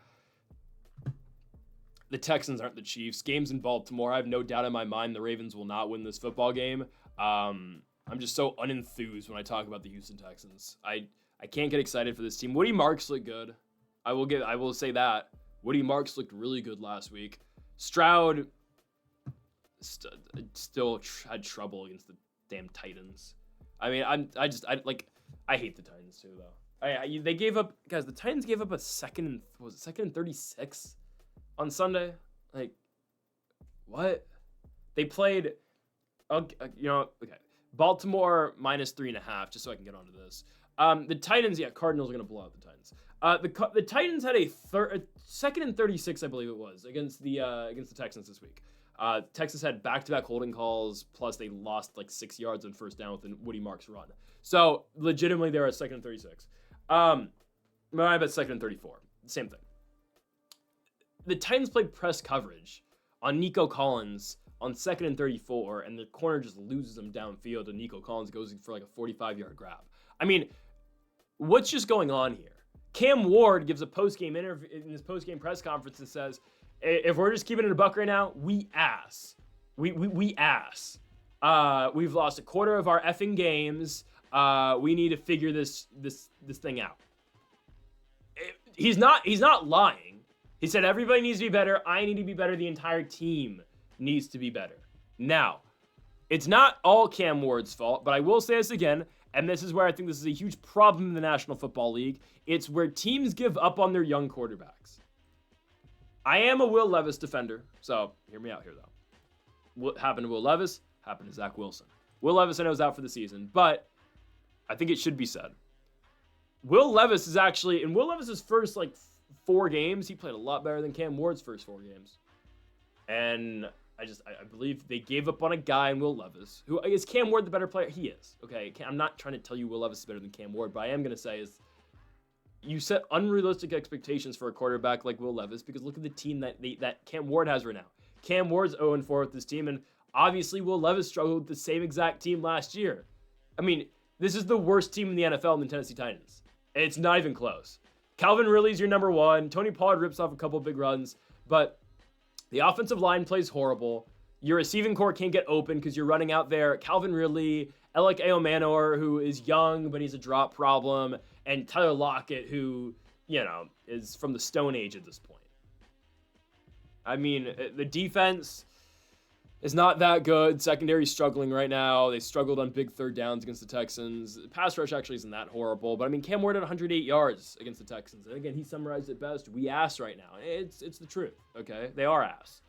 The Texans aren't the Chiefs. Game's in Baltimore. I have no doubt in my mind the Ravens will not win this football game. I'm just so unenthused when I talk about the Houston Texans. I can't get excited for this team. Woody Marks looked good. I will say that. Woody Marks looked really good last week. Stroud still had trouble against the damn Titans. I hate the Titans too, though. They gave up, guys. The Titans gave up a second and 36 on Sunday. Like, what? They played. Okay. Baltimore minus 3.5. Just so I can get onto this. The Titans, Cardinals are gonna blow out the Titans. The Titans had a second and 36, I believe it was, against the Texans this week. Texas had back-to-back holding calls, plus they lost like 6 yards on first down with a Woody Marks run. So legitimately, they were at second and 36. I'm at second and 34. Same thing. The Titans played press coverage on Nico Collins on second and 34, and the corner just loses him downfield, and Nico Collins goes for like a 45-yard grab. I mean, what's just going on here? Cam Ward gives a post-game interview in his post-game press conference and says, if we're just keeping it a buck right now, we ass. We ass. We've lost a quarter of our effing games. We need to figure this thing out. He's not lying. He said everybody needs to be better. I need to be better. The entire team needs to be better. Now, it's not all Cam Ward's fault, but I will say this again, and this is where I think this is a huge problem in the National Football League. It's where teams give up on their young quarterbacks. I am a Will Levis defender, so hear me out here, though. What happened to Will Levis happened to Zach Wilson. Will Levis, I know, is out for the season, but I think it should be said. Will Levis is actually, in Will Levis's first, 4 games, he played a lot better than Cam Ward's first 4 games. And I believe they gave up on a guy in Will Levis. Who is Cam Ward the better player? He is. Okay, I'm not trying to tell you Will Levis is better than Cam Ward, but I am going to say is you set unrealistic expectations for a quarterback like Will Levis because look at the team that Cam Ward has right now. Cam Ward's 0-4 with this team, and obviously Will Levis struggled with the same exact team last year. I mean, this is the worst team in the NFL in the Tennessee Titans. It's not even close. Calvin Ridley's your number 1. Tony Pollard rips off a couple big runs, but the offensive line plays horrible. Your receiving core can't get open because you're running out there. Calvin Ridley, Alec Eomanor, who is young, but he's a drop problem, and Tyler Lockett, who, is from the Stone Age at this point. I mean, the defense is not that good. Secondary's struggling right now. They struggled on big third downs against the Texans. The pass rush actually isn't that horrible, but I mean, Cam Ward had 108 yards against the Texans. And again, he summarized it best. We ass right now. It's the truth, okay? They are ass.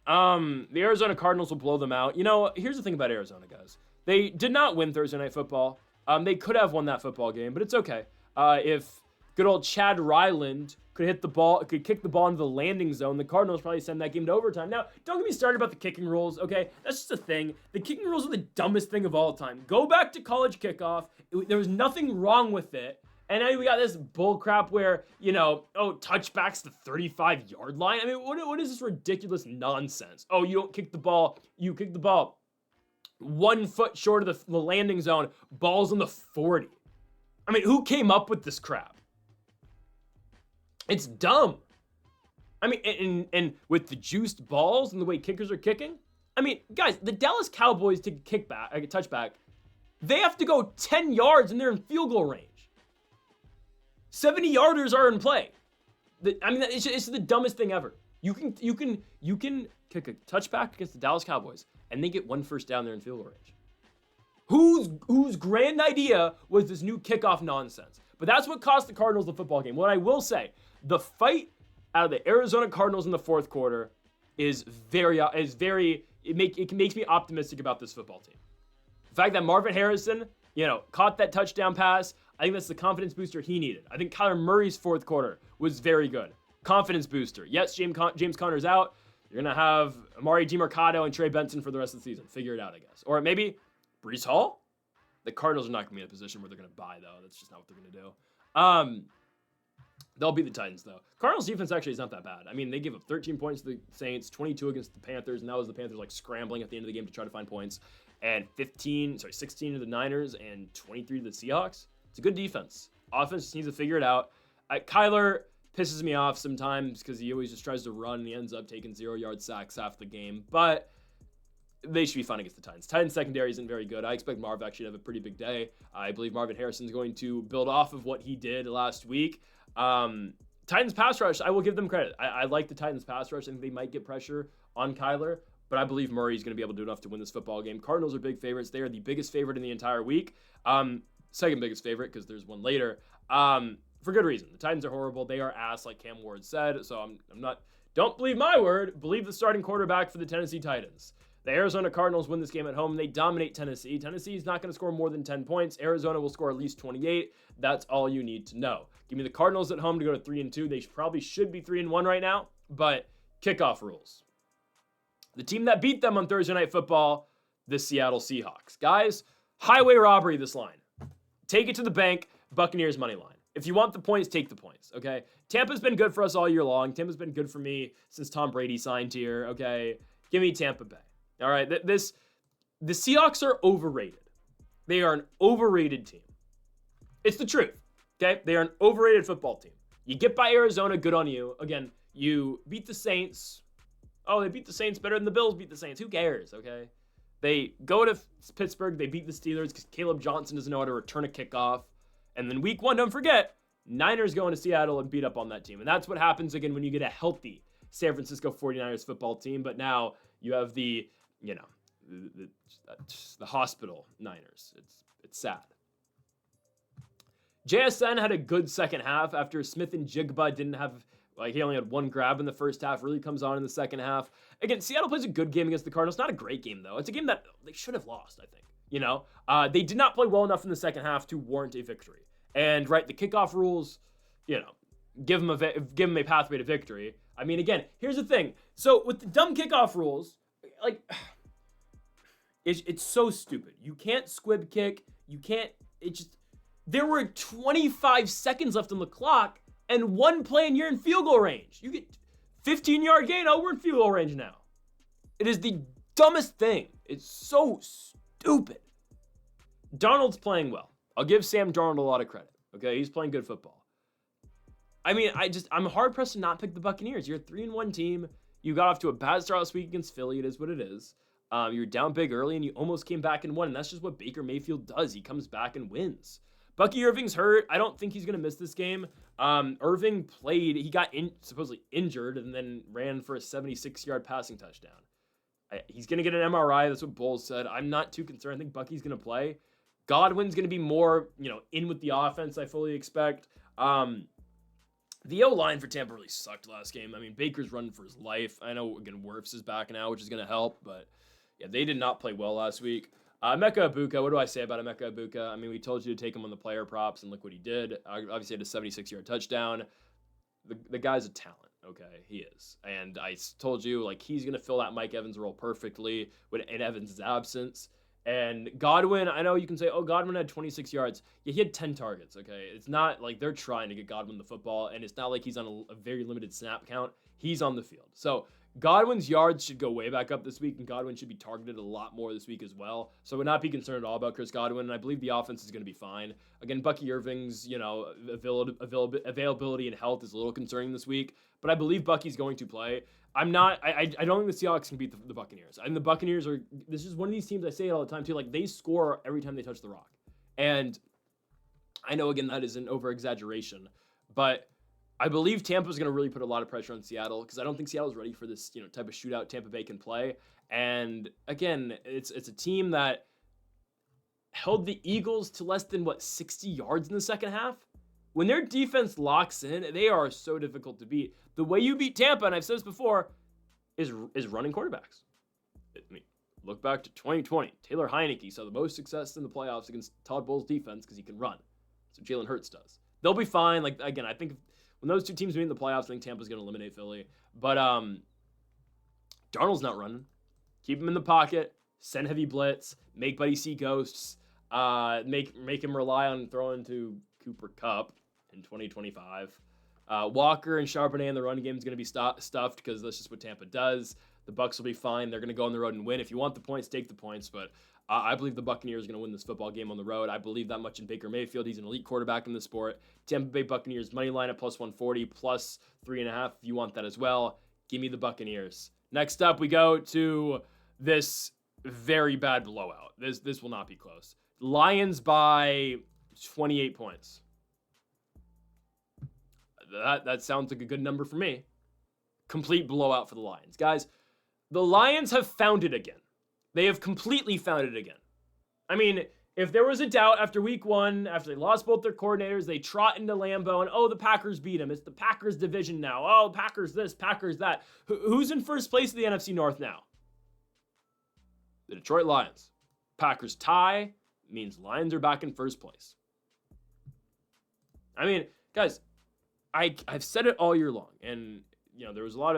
The Arizona Cardinals will blow them out. Here's the thing about Arizona, guys. They did not win Thursday Night Football. They could have won that football game, but it's okay. If good old Chad Ryland could kick the ball into the landing zone, the Cardinals probably send that game to overtime. Now, don't get me started about the kicking rules, okay? That's just a thing. The kicking rules are the dumbest thing of all time. Go back to college kickoff. There was nothing wrong with it. And now we got this bull crap where, touchbacks the 35-yard line. I mean, what is this ridiculous nonsense? Oh, you don't kick the ball. You kick the ball 1 foot short of the landing zone. Ball's on the 40. I mean, who came up with this crap? It's dumb. I mean, and with the juiced balls and the way kickers are kicking, I mean, guys, the Dallas Cowboys take a touchback. They have to go 10 yards and they're in field goal range. 70-yarders are in play. It's the dumbest thing ever. You can kick a touchback against the Dallas Cowboys and they get 1 first down there in field goal range. Whose grand idea was this new kickoff nonsense? But that's what cost the Cardinals the football game. What I will say, the fight out of the Arizona Cardinals in the fourth quarter it makes me optimistic about this football team. The fact that Marvin Harrison, caught that touchdown pass, I think that's the confidence booster he needed. I think Kyler Murray's fourth quarter was very good. Confidence booster. Yes, James Conner's out. You're going to have Amari DiMercado and Trey Benson for the rest of the season. Figure it out, I guess. Or maybe Breece Hall? The Cardinals are not going to be in a position where they're going to buy, though. That's just not what they're going to do. They'll beat the Titans, though. Cardinals defense actually is not that bad. I mean, they gave up 13 points to the Saints, 22 against the Panthers, and that was the Panthers scrambling at the end of the game to try to find points. And 16 to the Niners and 23 to the Seahawks. It's a good defense. Offense just needs to figure it out. Kyler pisses me off sometimes because he always just tries to run and he ends up taking 0-yard sacks half the game. But they should be fine against the Titans. Titans secondary isn't very good. I expect Marv actually to have a pretty big day. I believe Marvin Harrison is going to build off of what he did last week. Titans pass rush, I will give them credit. I like the Titans pass rush. I think they might get pressure on Kyler, but I believe Murray's going to be able to do enough to win this football game. Cardinals are big favorites. They are the biggest favorite in the entire week. Second biggest favorite because there's one later. For good reason. The Titans are horrible. They are ass, like Cam Ward said. So I'm not. Don't believe my word. Believe the starting quarterback for the Tennessee Titans. The Arizona Cardinals win this game at home. They dominate Tennessee. Tennessee is not going to score more than 10 points. Arizona will score at least 28. That's all you need to know. Give me the Cardinals at home to go to 3-2. They probably should be 3-1 right now, but kickoff rules. The team that beat them on Thursday Night Football, the Seattle Seahawks. Guys, highway robbery this line. Take it to the bank, Buccaneers money line. If you want the points, take the points, okay? Tampa's been good for us all year long. Tampa's been good for me since Tom Brady signed here, okay? Give me Tampa Bay. All right, the Seahawks are overrated. They are an overrated team. It's the truth, okay? They are an overrated football team. You get by Arizona, good on you. Again, you beat the Saints. Oh, they beat the Saints better than the Bills beat the Saints. Who cares, okay? They go to Pittsburgh. They beat the Steelers because Caleb Johnson doesn't know how to return a kickoff. And then week 1, don't forget, Niners going to Seattle and beat up on that team. And that's what happens, again, when you get a healthy San Francisco 49ers football team. But now you have the hospital Niners. It's sad. JSN had a good second half after Smith and Jigba didn't have, he only had 1 grab in the first half, really comes on in the second half. Again, Seattle plays a good game against the Cardinals. Not a great game, though. It's a game that they should have lost, I think. They did not play well enough in the second half to warrant a victory. And, right, the kickoff rules, give him a pathway to victory. I mean, again, here's the thing. So with the dumb kickoff rules, like, it's so stupid. You can't squib kick. You can't. It just. There were 25 seconds left on the clock, and one play and you're in field goal range. You get 15-yard gain. Oh, we're in field goal range now. It is the dumbest thing. It's so stupid. Darnold's playing well. I'll give Sam Darnold a lot of credit. Okay, he's playing good football. I mean, I'm hard pressed to not pick the Buccaneers. You're a 3-1 team. You got off to a bad start last week against Philly. It is what it is. You're down big early and you almost came back and won. And that's just what Baker Mayfield does. He comes back and wins. Bucky Irving's hurt. I don't think he's going to miss this game. Irving played. He got supposedly injured and then ran for a 76-yard passing touchdown. He's going to get an MRI. That's what Bowles said. I'm not too concerned. I think Bucky's going to play. Godwin's going to be more, in with the offense, I fully expect. The O-line for Tampa really sucked last game. I mean, Baker's running for his life. I know, again, Wirfs is back now, which is going to help. But, yeah, they did not play well last week. Emeka Egbuka, what do I say about Emeka Egbuka? I mean, we told you to take him on the player props, and look what he did. Obviously, had a 76-yard touchdown. The guy's a talent, okay? He is. And I told you, he's going to fill that Mike Evans role perfectly in Evans' absence. And Godwin, I know you can say, oh, Godwin had 26 yards. Yeah, he had 10 targets, okay? It's not like they're trying to get Godwin the football, and it's not like he's on a very limited snap count. He's on the field. So Godwin's yards should go way back up this week, and Godwin should be targeted a lot more this week as well. So I would not be concerned at all about Chris Godwin, and I believe the offense is going to be fine. Again, Bucky Irving's, availability and health is a little concerning this week, but I believe Bucky's going to play. I don't think the Seahawks can beat the Buccaneers. I mean, the Buccaneers this is one of these teams, I say it all the time too, they score every time they touch the rock. And I know, again, that is an over-exaggeration, but I believe Tampa's going to really put a lot of pressure on Seattle because I don't think Seattle's ready for this, type of shootout Tampa Bay can play. And again, it's a team that held the Eagles to less than 60 yards in the second half. When their defense locks in, they are so difficult to beat. The way you beat Tampa, and I've said this before, is running quarterbacks. I mean, look back to 2020. Taylor Heineke saw the most success in the playoffs against Todd Bowles' defense because he can run. That's what Jalen Hurts does. They'll be fine. Again, I think when those two teams meet in the playoffs, I think Tampa's going to eliminate Philly. But Darnold's not running. Keep him in the pocket. Send heavy blitz. Make Buddy see ghosts. Make him rely on throwing to Cooper Kupp in 2025. Walker and Charbonnet in the run game is going to be stuffed because that's just what Tampa does. The Bucs will be fine. They're going to go on the road and win. If you want the points, take the points. But I believe the Buccaneers are going to win this football game on the road. I believe that much in Baker Mayfield. He's an elite quarterback in the sport. Tampa Bay Buccaneers money line at plus 140, plus 3.5 if you want that as well. Give me the Buccaneers. Next up, we go to this very bad blowout. This will not be close. Lions by 28 points. That sounds like a good number for me. Complete blowout for the Lions. Guys, the Lions have found it again. They have completely found it again. I mean, if there was a doubt after week 1, after they lost both their coordinators, they trot into Lambeau and, oh, the Packers beat them. It's the Packers division now. Oh, Packers this, Packers that. Who's in first place of the NFC North now? The Detroit Lions. Packers tie means Lions are back in first place. I mean, guys, I've said it all year long, and there was a lot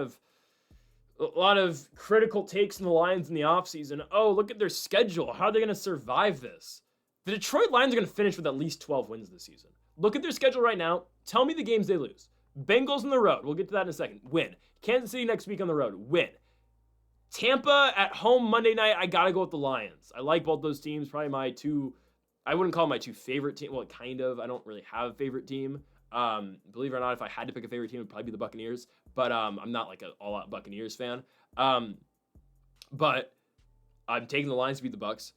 of critical takes in the Lions in the offseason. Oh, look at their schedule. How are they going to survive this? The Detroit Lions are going to finish with at least 12 wins this season. Look at their schedule right now. Tell me the games they lose. Bengals on the road. We'll get to that in a second. Win. Kansas City next week on the road. Win. Tampa at home Monday night. I got to go with the Lions. I like both those teams. Probably my two, I wouldn't call them my two favorite team. Well, kind of. I don't really have a favorite team. Believe it or not, if I had to pick a favorite team, it would probably be the Buccaneers. But I'm not an all-out Buccaneers fan. But I'm taking the Lions to beat the Bucs.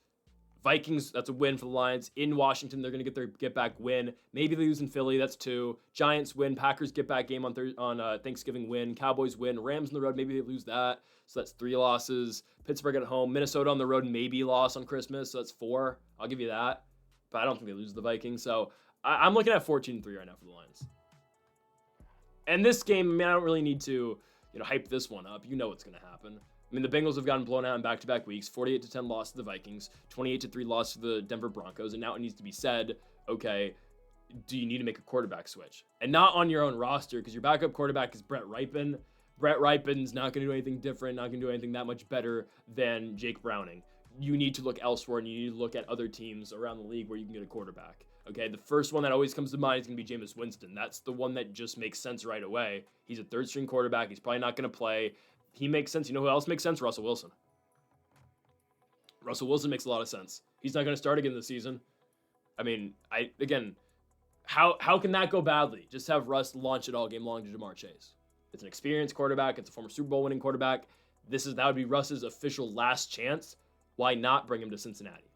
Vikings, that's a win for the Lions. In Washington, they're going to get their get-back win. Maybe they lose in Philly, that's 2. Giants win. Packers get-back game on Thanksgiving win. Cowboys win. Rams on the road, maybe they lose that. So that's 3 losses. Pittsburgh at home. Minnesota on the road, maybe loss on Christmas. So that's 4. I'll give you that. But I don't think they lose the Vikings. So I'm looking at 14-3 right now for the Lions. And this game, I don't really need to, hype this one up. You know what's going to happen. The Bengals have gotten blown out in back-to-back weeks. 48-10 loss to the Vikings. 28-3 loss to the Denver Broncos. And now it needs to be said, okay, do you need to make a quarterback switch? And not on your own roster, because your backup quarterback is Brett Ripon. Brett Ripon's not going to do anything different, not going to do anything that much better than Jake Browning. You need to look elsewhere, and you need to look at other teams around the league where you can get a quarterback. Okay, the first one that always comes to mind is going to be Jameis Winston. That's the one that just makes sense right away. He's a third-string quarterback. He's probably not going to play. He makes sense. You know who else makes sense? Russell Wilson. Russell Wilson makes a lot of sense. He's not going to start again this season. I mean, how can that go badly? Just have Russ launch it all game long to Jamar Chase. It's an experienced quarterback. It's a former Super Bowl winning quarterback. That would be Russ's official last chance. Why not bring him to Cincinnati?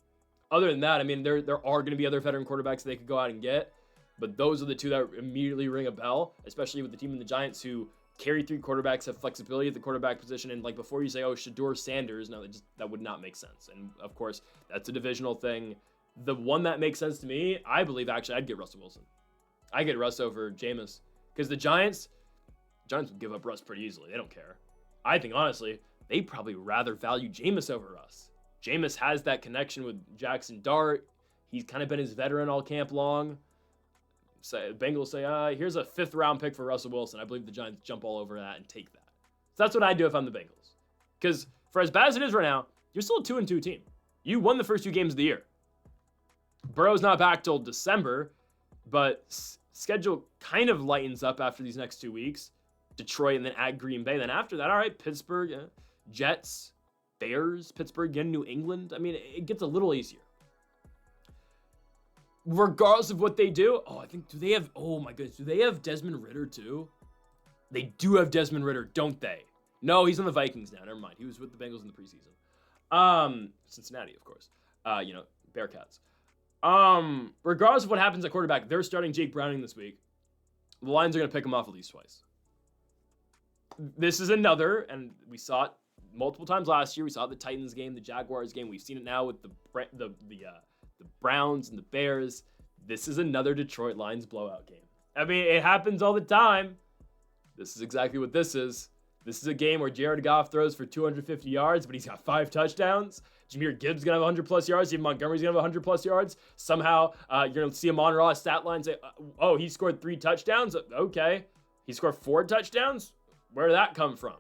Other than that, I mean, there are going to be other veteran quarterbacks they could go out and get, but those are the two that immediately ring a bell, especially with the team in the Giants who carry 3 quarterbacks, have flexibility at the quarterback position, and like before you say, oh, Shedeur Sanders, no, that would not make sense. And of course, that's a divisional thing. The one that makes sense to me, I believe, actually, I'd get Russell Wilson. I get Russ over Jameis, because the Giants would give up Russ pretty easily. They don't care. I think, honestly, they probably rather value Jameis over Russ. Jameis has that connection with Jackson Dart. He's kind of been his veteran all camp long. So Bengals say, here's a 5th-round pick for Russell Wilson. I believe the Giants jump all over that and take that. So that's what I'd do if I'm the Bengals. Because for as bad as it is right now, you're still a 2-2 team. You won the first 2 games of the year. Burrow's not back till December, but schedule kind of lightens up after these next 2 weeks. Detroit and then at Green Bay. Then after that, all right, Pittsburgh, Jets, Bears, Pittsburgh, again, New England. I mean, it gets a little easier. Regardless of what they do, do they have Desmond Ridder too? They do have Desmond Ridder, don't they? No, he's on the Vikings now. Never mind. He was with the Bengals in the preseason. Cincinnati, of course. Bearcats. Regardless of what happens at quarterback, they're starting Jake Browning this week. The Lions are going to pick him off at least twice. This is another, and we saw it multiple times last year. We saw it the Titans game, the Jaguars game. We've seen it now with the Browns and the Bears. This is another Detroit Lions blowout game. I mean, it happens all the time. This is exactly what this is. This is a game where Jared Goff throws for 250 yards, but he's got 5 touchdowns. Jameer Gibbs going to have 100-plus yards. Steve Montgomery's going to have 100-plus yards. Somehow, you're going to see him on Raw stat line say, he scored 3 touchdowns? Okay. He scored 4 touchdowns? Where did that come from?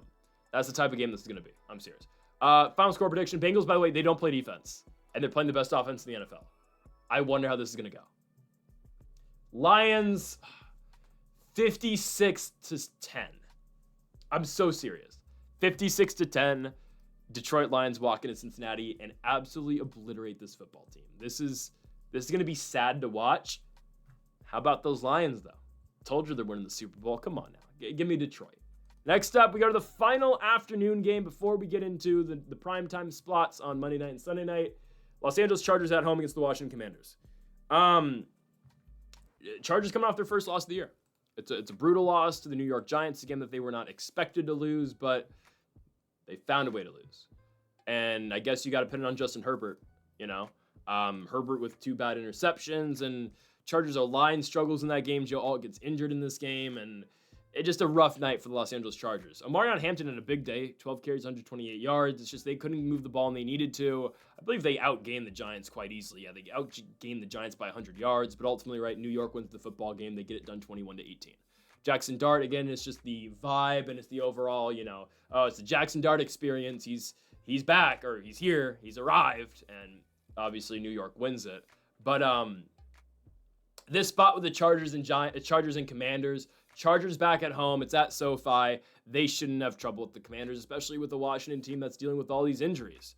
That's the type of game this is going to be. I'm serious. Final score prediction. Bengals, by the way, they don't play defense. And they're playing the best offense in the NFL. I wonder how this is going to go. Lions, 56-10. I'm so serious. 56-10. Detroit Lions walk into Cincinnati and absolutely obliterate this football team. This is going to be sad to watch. How about those Lions, though? Told you they're winning the Super Bowl. Come on now. Give me Detroit. Next up, we go to the final afternoon game before we get into the primetime spots on Monday night and Sunday night. Los Angeles Chargers at home against the Washington Commanders. Chargers coming off their first loss of the year. It's a brutal loss to the New York Giants, again, that they were not expected to lose, but they found a way to lose. And I guess you got to put it on Justin Herbert, you know. Herbert with 2 bad interceptions, and Chargers O-line struggles in that game. Joe Alt gets injured in this game, and it's just a rough night for the Los Angeles Chargers. Omarion Hampton had a big day, 12 carries, 128 yards. It's just they couldn't move the ball and they needed to. I believe they outgained the Giants quite easily. Yeah, they outgained the Giants by 100 yards, but ultimately, right, New York wins the football game. They get it done 21-18. Jackson Dart, again, it's just the vibe and it's the overall, it's the Jackson Dart experience. He's back, or he's here, he's arrived, and obviously New York wins it. But this spot with the Chargers and Commanders, Chargers back at home. It's at SoFi. They shouldn't have trouble with the Commanders, especially with the Washington team that's dealing with all these injuries.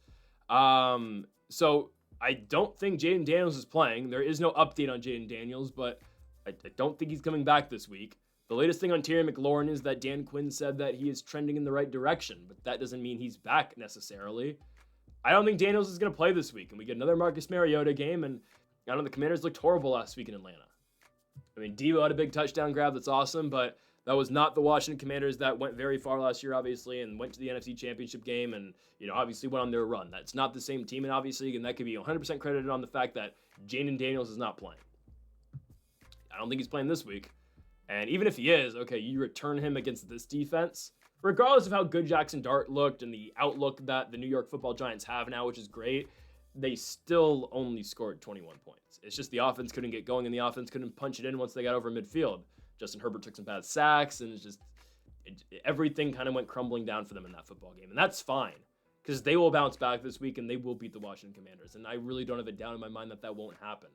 So I don't think Jaden Daniels is playing. There is no update on Jaden Daniels, but I don't think he's coming back this week. The latest thing on Terry McLaurin is that Dan Quinn said that he is trending in the right direction, but that doesn't mean he's back necessarily. I don't think Daniels is going to play this week, and we get another Marcus Mariota game, and I know the Commanders looked horrible last week in Atlanta. I mean, Devo had a big touchdown grab. That's awesome, but that was not the Washington Commanders that went very far last year, obviously, and went to the NFC Championship game and, obviously went on their run. That's not the same team, and obviously, and that could be 100% credited on the fact that Jaden Daniels is not playing. I don't think he's playing this week. And even if he is, okay, you return him against this defense, regardless of how good Jackson Dart looked and the outlook that the New York Football Giants have now, which is great. they still only scored 21 points. It's just the offense couldn't get going, and the offense couldn't punch it in once they got over midfield. Justin Herbert took some bad sacks, and everything kind of went crumbling down for them in that football game. And that's fine, because they will bounce back this week, and they will beat the Washington Commanders. And I really don't have a doubt in my mind that won't happen.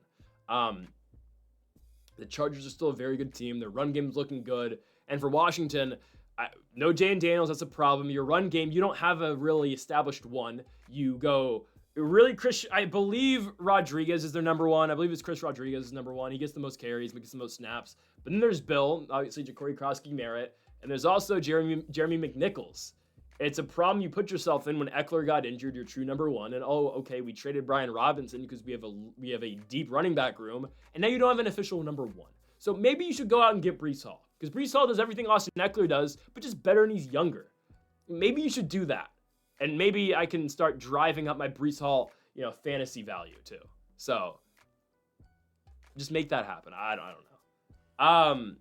The Chargers are still a very good team. Their run game's looking good. And for Washington, no Jay Daniels, that's a problem. Your run game, you don't have a really established one. You go... Really, I believe Rodriguez is their number one. I believe it's Chris Rodriguez is number one. He gets the most carries, gets the most snaps. But then there's Bill, obviously Ja'Cory Krosky-Merritt, and there's also Jeremy McNichols. It's a problem you put yourself in when Eckler got injured, your true number one, and okay, we traded Brian Robinson because we have a deep running back room, and now you don't have an official number one. So maybe you should go out and get Breece Hall, because Breece Hall does everything Austin Eckler does, but just better and he's younger. Maybe you should do that. And maybe I can start driving up my Breece Hall, fantasy value too. So just make that happen. I don't know.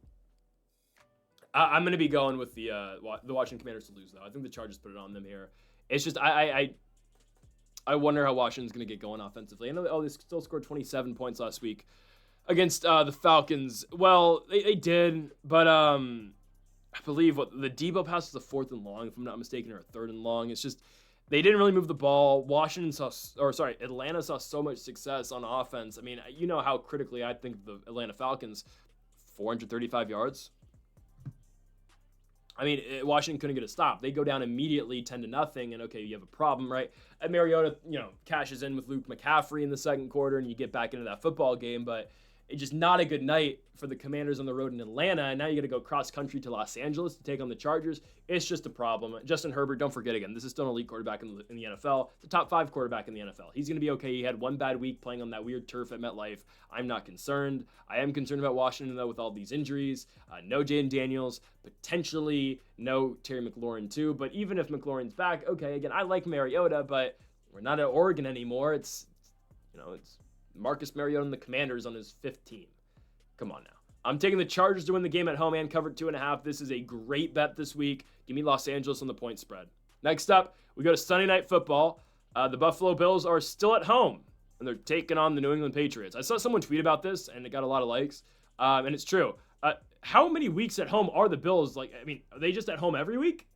I'm gonna be going with the Washington Commanders to lose though. I think the Chargers put it on them here. It's just I wonder how Washington's gonna get going offensively. I know they still scored 27 points last week against the Falcons. Well, they did, but I believe the Debo pass was a 4th and long, if I'm not mistaken, or a 3rd and long. It's just they didn't really move the ball. Atlanta saw so much success on offense. I mean, you know how critically I think the Atlanta Falcons, 435 yards. I mean, Washington couldn't get a stop. They go down immediately 10-0, and okay, you have a problem, right? And Mariota, cashes in with Luke McCaffrey in the second quarter, and you get back into that football game, but it's just not a good night for the Commanders on the road in Atlanta, and now you got to go cross-country to Los Angeles to take on the Chargers. It's just a problem. Justin Herbert, don't forget again, this is still an elite quarterback in the NFL. It's a top 5 quarterback in the NFL. He's going to be okay. He had one bad week playing on that weird turf at MetLife. I'm not concerned. I am concerned about Washington, though, with all these injuries. No Jaden Daniels, potentially no Terry McLaurin, too. But even if McLaurin's back, okay, again, I like Mariota, but we're not at Oregon anymore. It's Marcus Mariota and the Commanders on his 5th team. Come on now. I'm taking the Chargers to win the game at home and cover 2.5. This is a great bet this week. Give me Los Angeles on the point spread. Next up, we go to Sunday Night Football. The Buffalo Bills are still at home, and they're taking on the New England Patriots. I saw someone tweet about this, and it got a lot of likes, and it's true. How many weeks at home are the Bills? Are they just at home every week?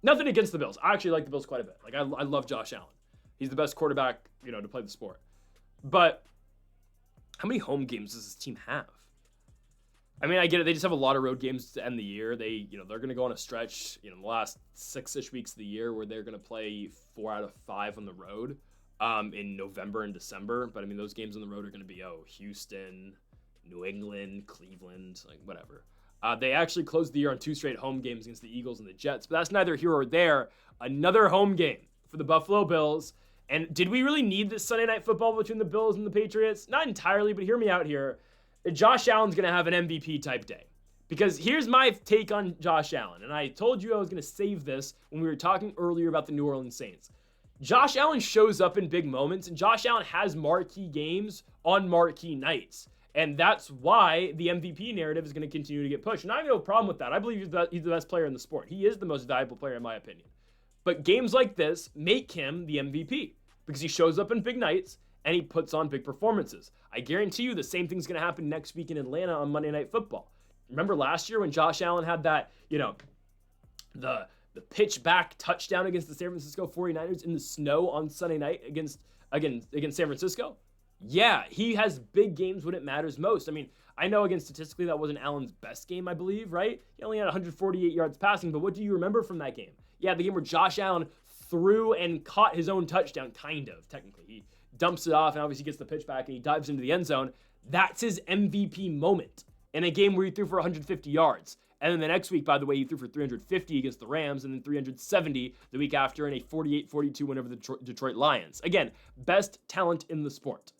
Nothing against the Bills. I actually like the Bills quite a bit. I love Josh Allen. He's the best quarterback, to play the sport. But how many home games does this team have? I mean, I get it. They just have a lot of road games to end the year. They're going to go on a stretch, the last 6-ish weeks of the year where they're going to play 4 out of 5 on the road in November and December. But, I mean, those games on the road are going to be, Houston, New England, Cleveland, whatever. They actually closed the year on 2 straight home games against the Eagles and the Jets. But that's neither here or there. Another home game for the Buffalo Bills. And did we really need this Sunday Night Football between the Bills and the Patriots? Not entirely, but hear me out here. Josh Allen's going to have an MVP type day. Because here's my take on Josh Allen. And I told you I was going to save this when we were talking earlier about the New Orleans Saints. Josh Allen shows up in big moments, and Josh Allen has marquee games on marquee nights. And that's why the MVP narrative is going to continue to get pushed. And I have no problem with that. I believe he's the best player in the sport. He is the most valuable player in my opinion. But games like this make him the MVP because he shows up in big nights and he puts on big performances. I guarantee you the same thing's going to happen next week in Atlanta on Monday Night Football. Remember last year when Josh Allen had that, the pitch back touchdown against the San Francisco 49ers in the snow on Sunday night against San Francisco? Yeah, he has big games when it matters most. I mean, I know again statistically that wasn't Allen's best game, I believe, right? He only had 148 yards passing, but what do you remember from that game? Yeah, the game where Josh Allen threw and caught his own touchdown, kind of, technically. He dumps it off and obviously gets the pitch back and he dives into the end zone. That's his MVP moment in a game where he threw for 150 yards. And then the next week, by the way, he threw for 350 against the Rams and then 370 the week after in a 48-42 win over the Detroit Lions. Again, best talent in the sport.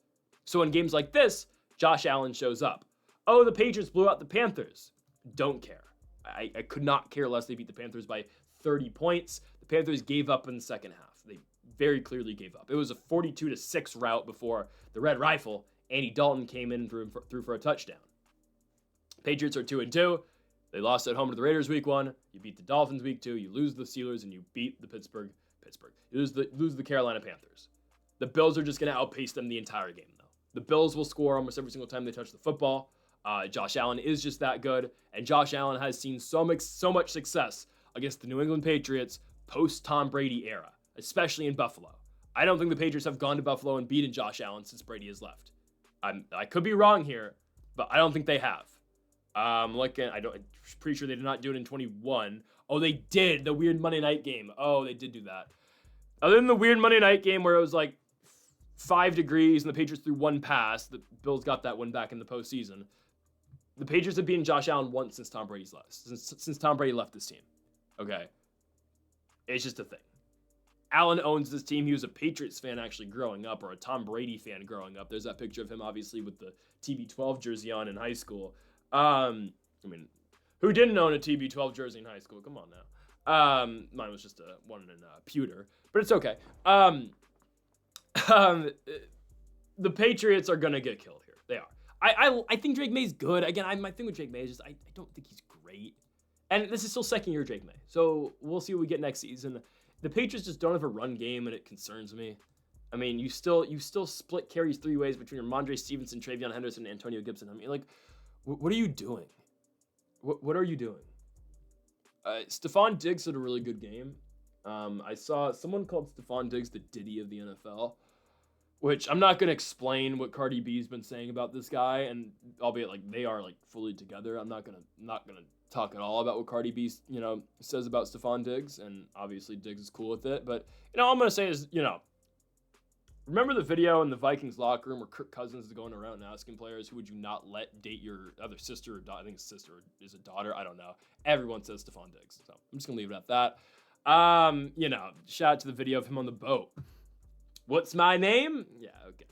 So in games like this, Josh Allen shows up. Oh, the Patriots blew out the Panthers. Don't care. I could not care less they beat the Panthers by 30 points. The Panthers gave up in the second half. They very clearly gave up. It was a 42-6 rout before the Red Rifle. Andy Dalton came in and threw for a touchdown. Patriots are 2-2. They lost at home to the Raiders week 1. You beat the Dolphins week 2. You lose the Steelers and you beat the Pittsburgh. You lose the Carolina Panthers. The Bills are just going to outpace them the entire game, though. The Bills will score almost every single time they touch the football. Josh Allen is just that good, and Josh Allen has seen so much success against the New England Patriots post-Tom Brady era, especially in Buffalo. I don't think the Patriots have gone to Buffalo and beaten Josh Allen since Brady has left. I could be wrong here, but I don't think they have. I'm pretty sure they did not do it in 21. Oh, they did, the weird Monday night game. Oh, they did do that. Other than the weird Monday night game where it was like 5 degrees and the Patriots threw one pass, the Bills got that one back in the postseason. The Patriots have beaten Josh Allen once since Tom Brady's left. Since Tom Brady left this team. Okay. It's just a thing. Allen owns this team. He was a Patriots fan actually growing up, or a Tom Brady fan growing up. There's that picture of him, obviously, with the TB12 jersey on in high school. Who didn't own a TB12 jersey in high school? Come on now. Mine was just one in pewter, but it's okay. The Patriots are gonna get killed here. They are. I think Drake May's good. Again, my thing with Drake May is just I don't think he's great. And this is still second year Drake May. So we'll see what we get next season. The Patriots just don't have a run game, and it concerns me. I mean, you still split carries 3 ways between Ramondre Stevenson, Travion Henderson, and Antonio Gibson. I mean, like, what are you doing? What are you doing? Stephon Diggs had a really good game. I saw someone called Stephon Diggs the Diddy of the NFL, which I'm not going to explain what Cardi B's been saying about this guy, and albeit like they are like fully together, I'm not gonna talk at all about what Cardi B says about Stephon Diggs, and obviously Diggs is cool with it. But all I'm gonna say is, remember the video in the Vikings locker room where Kirk Cousins is going around and asking players, who would you not let date your other sister or daughter? I think his sister is a daughter. I don't know. Everyone says Stephon Diggs, so I'm just gonna leave it at that. Shout out to the video of him on the boat. What's my name? Yeah, okay.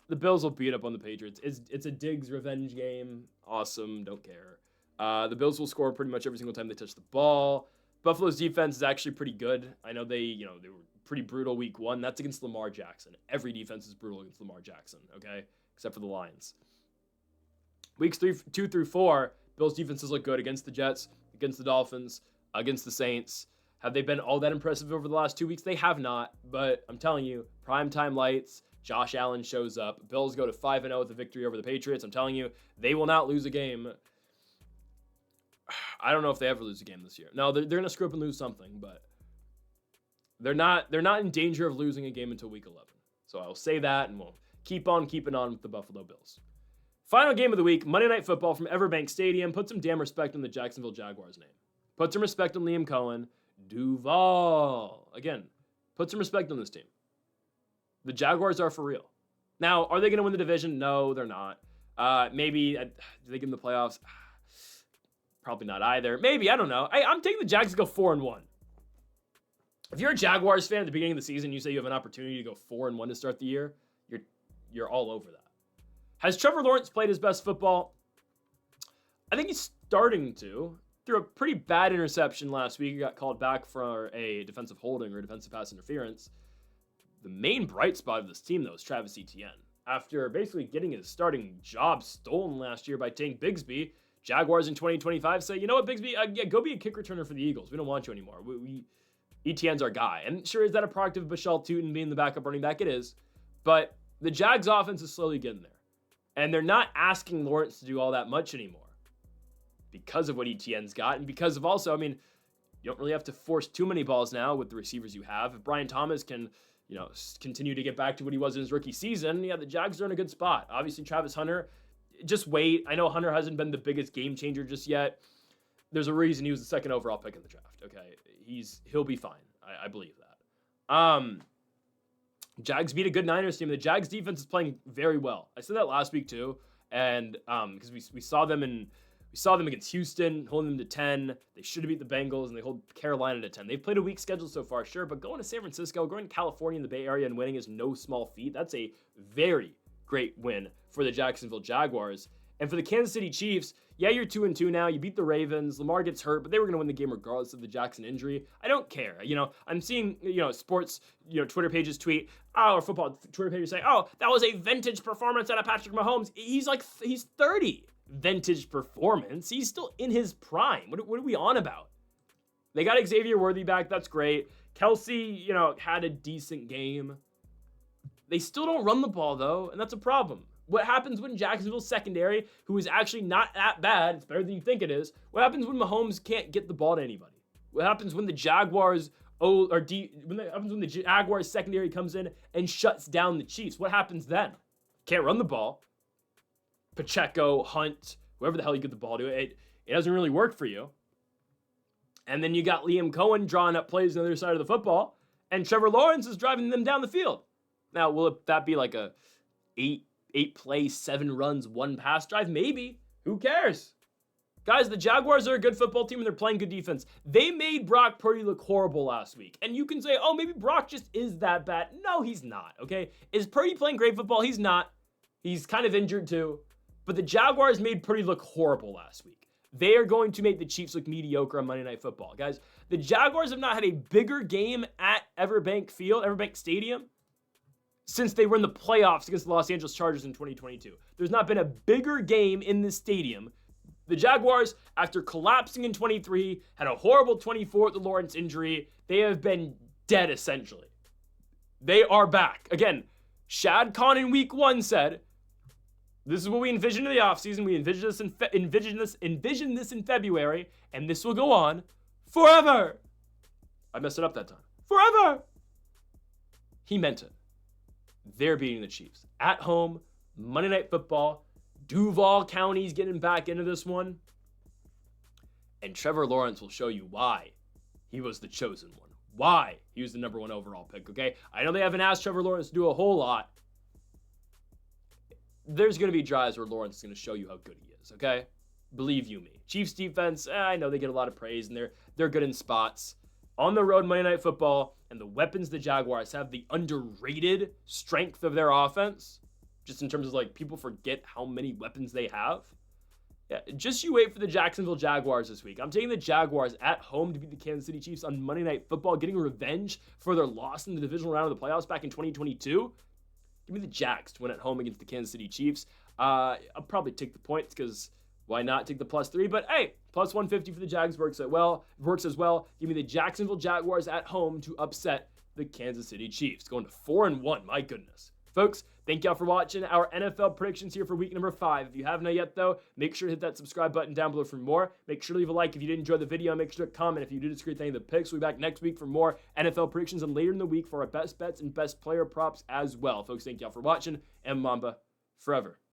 The Bills will beat up on the Patriots. It's a Diggs revenge game. Awesome. Don't care. The Bills will score pretty much every single time they touch the ball. Buffalo's defense is actually pretty good. I know they were pretty brutal week 1. That's against Lamar Jackson. Every defense is brutal against Lamar Jackson, okay? Except for the Lions. Weeks 2 through 4, Bills defenses look good against the Jets, against the Dolphins, against the Saints. Have they been all that impressive over the last 2 weeks? They have not, but I'm telling you, primetime lights, Josh Allen shows up. Bills go to 5-0 with a victory over the Patriots. I'm telling you, they will not lose a game. I don't know if they ever lose a game this year. No, they're going to screw up and lose something, but they're not in danger of losing a game until week 11. So I'll say that, and we'll keep on keeping on with the Buffalo Bills. Final game of the week, Monday Night Football from Everbank Stadium. Put some damn respect on the Jacksonville Jaguars name. Put some respect on Liam Cohen. Duval. Again, put some respect on this team. The Jaguars are for real. Now, are they going to win the division? No, they're not. Maybe, do they get in the playoffs? Probably not either. Maybe, I don't know. I'm taking the Jags to go 4-1. If you're a Jaguars fan at the beginning of the season, you say you have an opportunity to go 4-1 to start the year, you're all over that. Has Trevor Lawrence played his best football? I think he's starting to. Threw a pretty bad interception last week. He got called back for a defensive holding or defensive pass interference. The main bright spot of this team, though, is Travis Etienne. After basically getting his starting job stolen last year by Tank Bigsby, Jaguars in 2025 say, you know what, Bigsby, go be a kick returner for the Eagles. We don't want you anymore. Etienne's our guy. And sure, is that a product of Bashal Tutin being the backup running back? It is. But the Jags offense is slowly getting there. And they're not asking Lawrence to do all that much anymore, because of what Etienne's got, and because of also, you don't really have to force too many balls now with the receivers you have. If Brian Thomas can, continue to get back to what he was in his rookie season, the Jags are in a good spot. Obviously, Travis Hunter, just wait. I know Hunter hasn't been the biggest game changer just yet. There's a reason he was the 2nd overall pick in the draft, okay? He'll be fine. I believe that. Jags beat a good Niners team. The Jags defense is playing very well. I said that last week too, and because we saw them against Houston, holding them to 10. They should have beat the Bengals, and they hold Carolina to 10. They've played a weak schedule so far, sure, but going to San Francisco, going to California in the Bay Area and winning is no small feat. That's a very great win for the Jacksonville Jaguars. And for the Kansas City Chiefs, yeah, you're 2-2 now. You beat the Ravens. Lamar gets hurt, but they were going to win the game regardless of the Jackson injury. I don't care. I'm seeing, sports, Twitter pages tweet, or football Twitter pages say, oh, that was a vintage performance out of Patrick Mahomes. He's 30. Vintage performance. He's still in his prime. What are we on about? They got Xavier Worthy back. That's great. Kelsey, had a decent game. They still don't run the ball, though, and that's a problem. What happens when Jacksonville's secondary, who is actually not that bad, it's better than you think it is, what happens when Mahomes can't get the ball to anybody? What happens when the Jaguars when the Jaguars secondary comes in and shuts down the Chiefs? What happens then? Can't run the ball. Pacheco, Hunt, whoever the hell you get the ball to, it doesn't really work for you. And then you got Liam Cohen drawing up plays on the other side of the football, and Trevor Lawrence is driving them down the field. Now, will that be like a 8 play, 7 runs, 1 pass drive? Maybe. Who cares? Guys, the Jaguars are a good football team and they're playing good defense. They made Brock Purdy look horrible last week. And you can say, oh, maybe Brock just is that bad. No, he's not, okay? Is Purdy playing great football? He's not. He's kind of injured too. But the Jaguars made Purdy look horrible last week. They are going to make the Chiefs look mediocre on Monday Night Football. Guys, the Jaguars have not had a bigger game at Everbank Stadium, since they were in the playoffs against the Los Angeles Chargers in 2022. There's not been a bigger game in this stadium. The Jaguars, after collapsing in 23, had a horrible 24 with the Lawrence injury. They have been dead, essentially. They are back. Again, Shad Khan in week 1 said, this is what we envisioned in the offseason. We envision this in February, and this will go on forever. I messed it up that time. Forever. He meant it. They're beating the Chiefs. At home, Monday Night Football. Duval County's getting back into this one. And Trevor Lawrence will show you why he was the chosen one. Why he was the number 1 overall pick, okay? I know they haven't asked Trevor Lawrence to do a whole lot. There's going to be drives where Lawrence is going to show you how good he is, okay? Believe you me. Chiefs defense, I know they get a lot of praise, and they're good in spots. On the road, Monday Night Football, and the weapons the Jaguars have, the underrated strength of their offense, just in terms of, like, people forget how many weapons they have. Yeah, just you wait for the Jacksonville Jaguars this week. I'm taking the Jaguars at home to beat the Kansas City Chiefs on Monday Night Football, getting revenge for their loss in the divisional round of the playoffs back in 2022. Give me the Jags to win at home against the Kansas City Chiefs. I'll probably take the points because why not take the +3? But hey, plus 150 for the Jags works as well. Give me the Jacksonville Jaguars at home to upset the Kansas City Chiefs. Going to 4-1, my goodness. Folks, thank y'all for watching our NFL predictions here for week number 5. If you haven't yet, though, make sure to hit that subscribe button down below for more. Make sure to leave a like if you did enjoy the video. Make sure to comment if you did disagree with any of the picks. We'll be back next week for more NFL predictions and later in the week for our best bets and best player props as well. Folks, thank y'all for watching, and Mamba forever.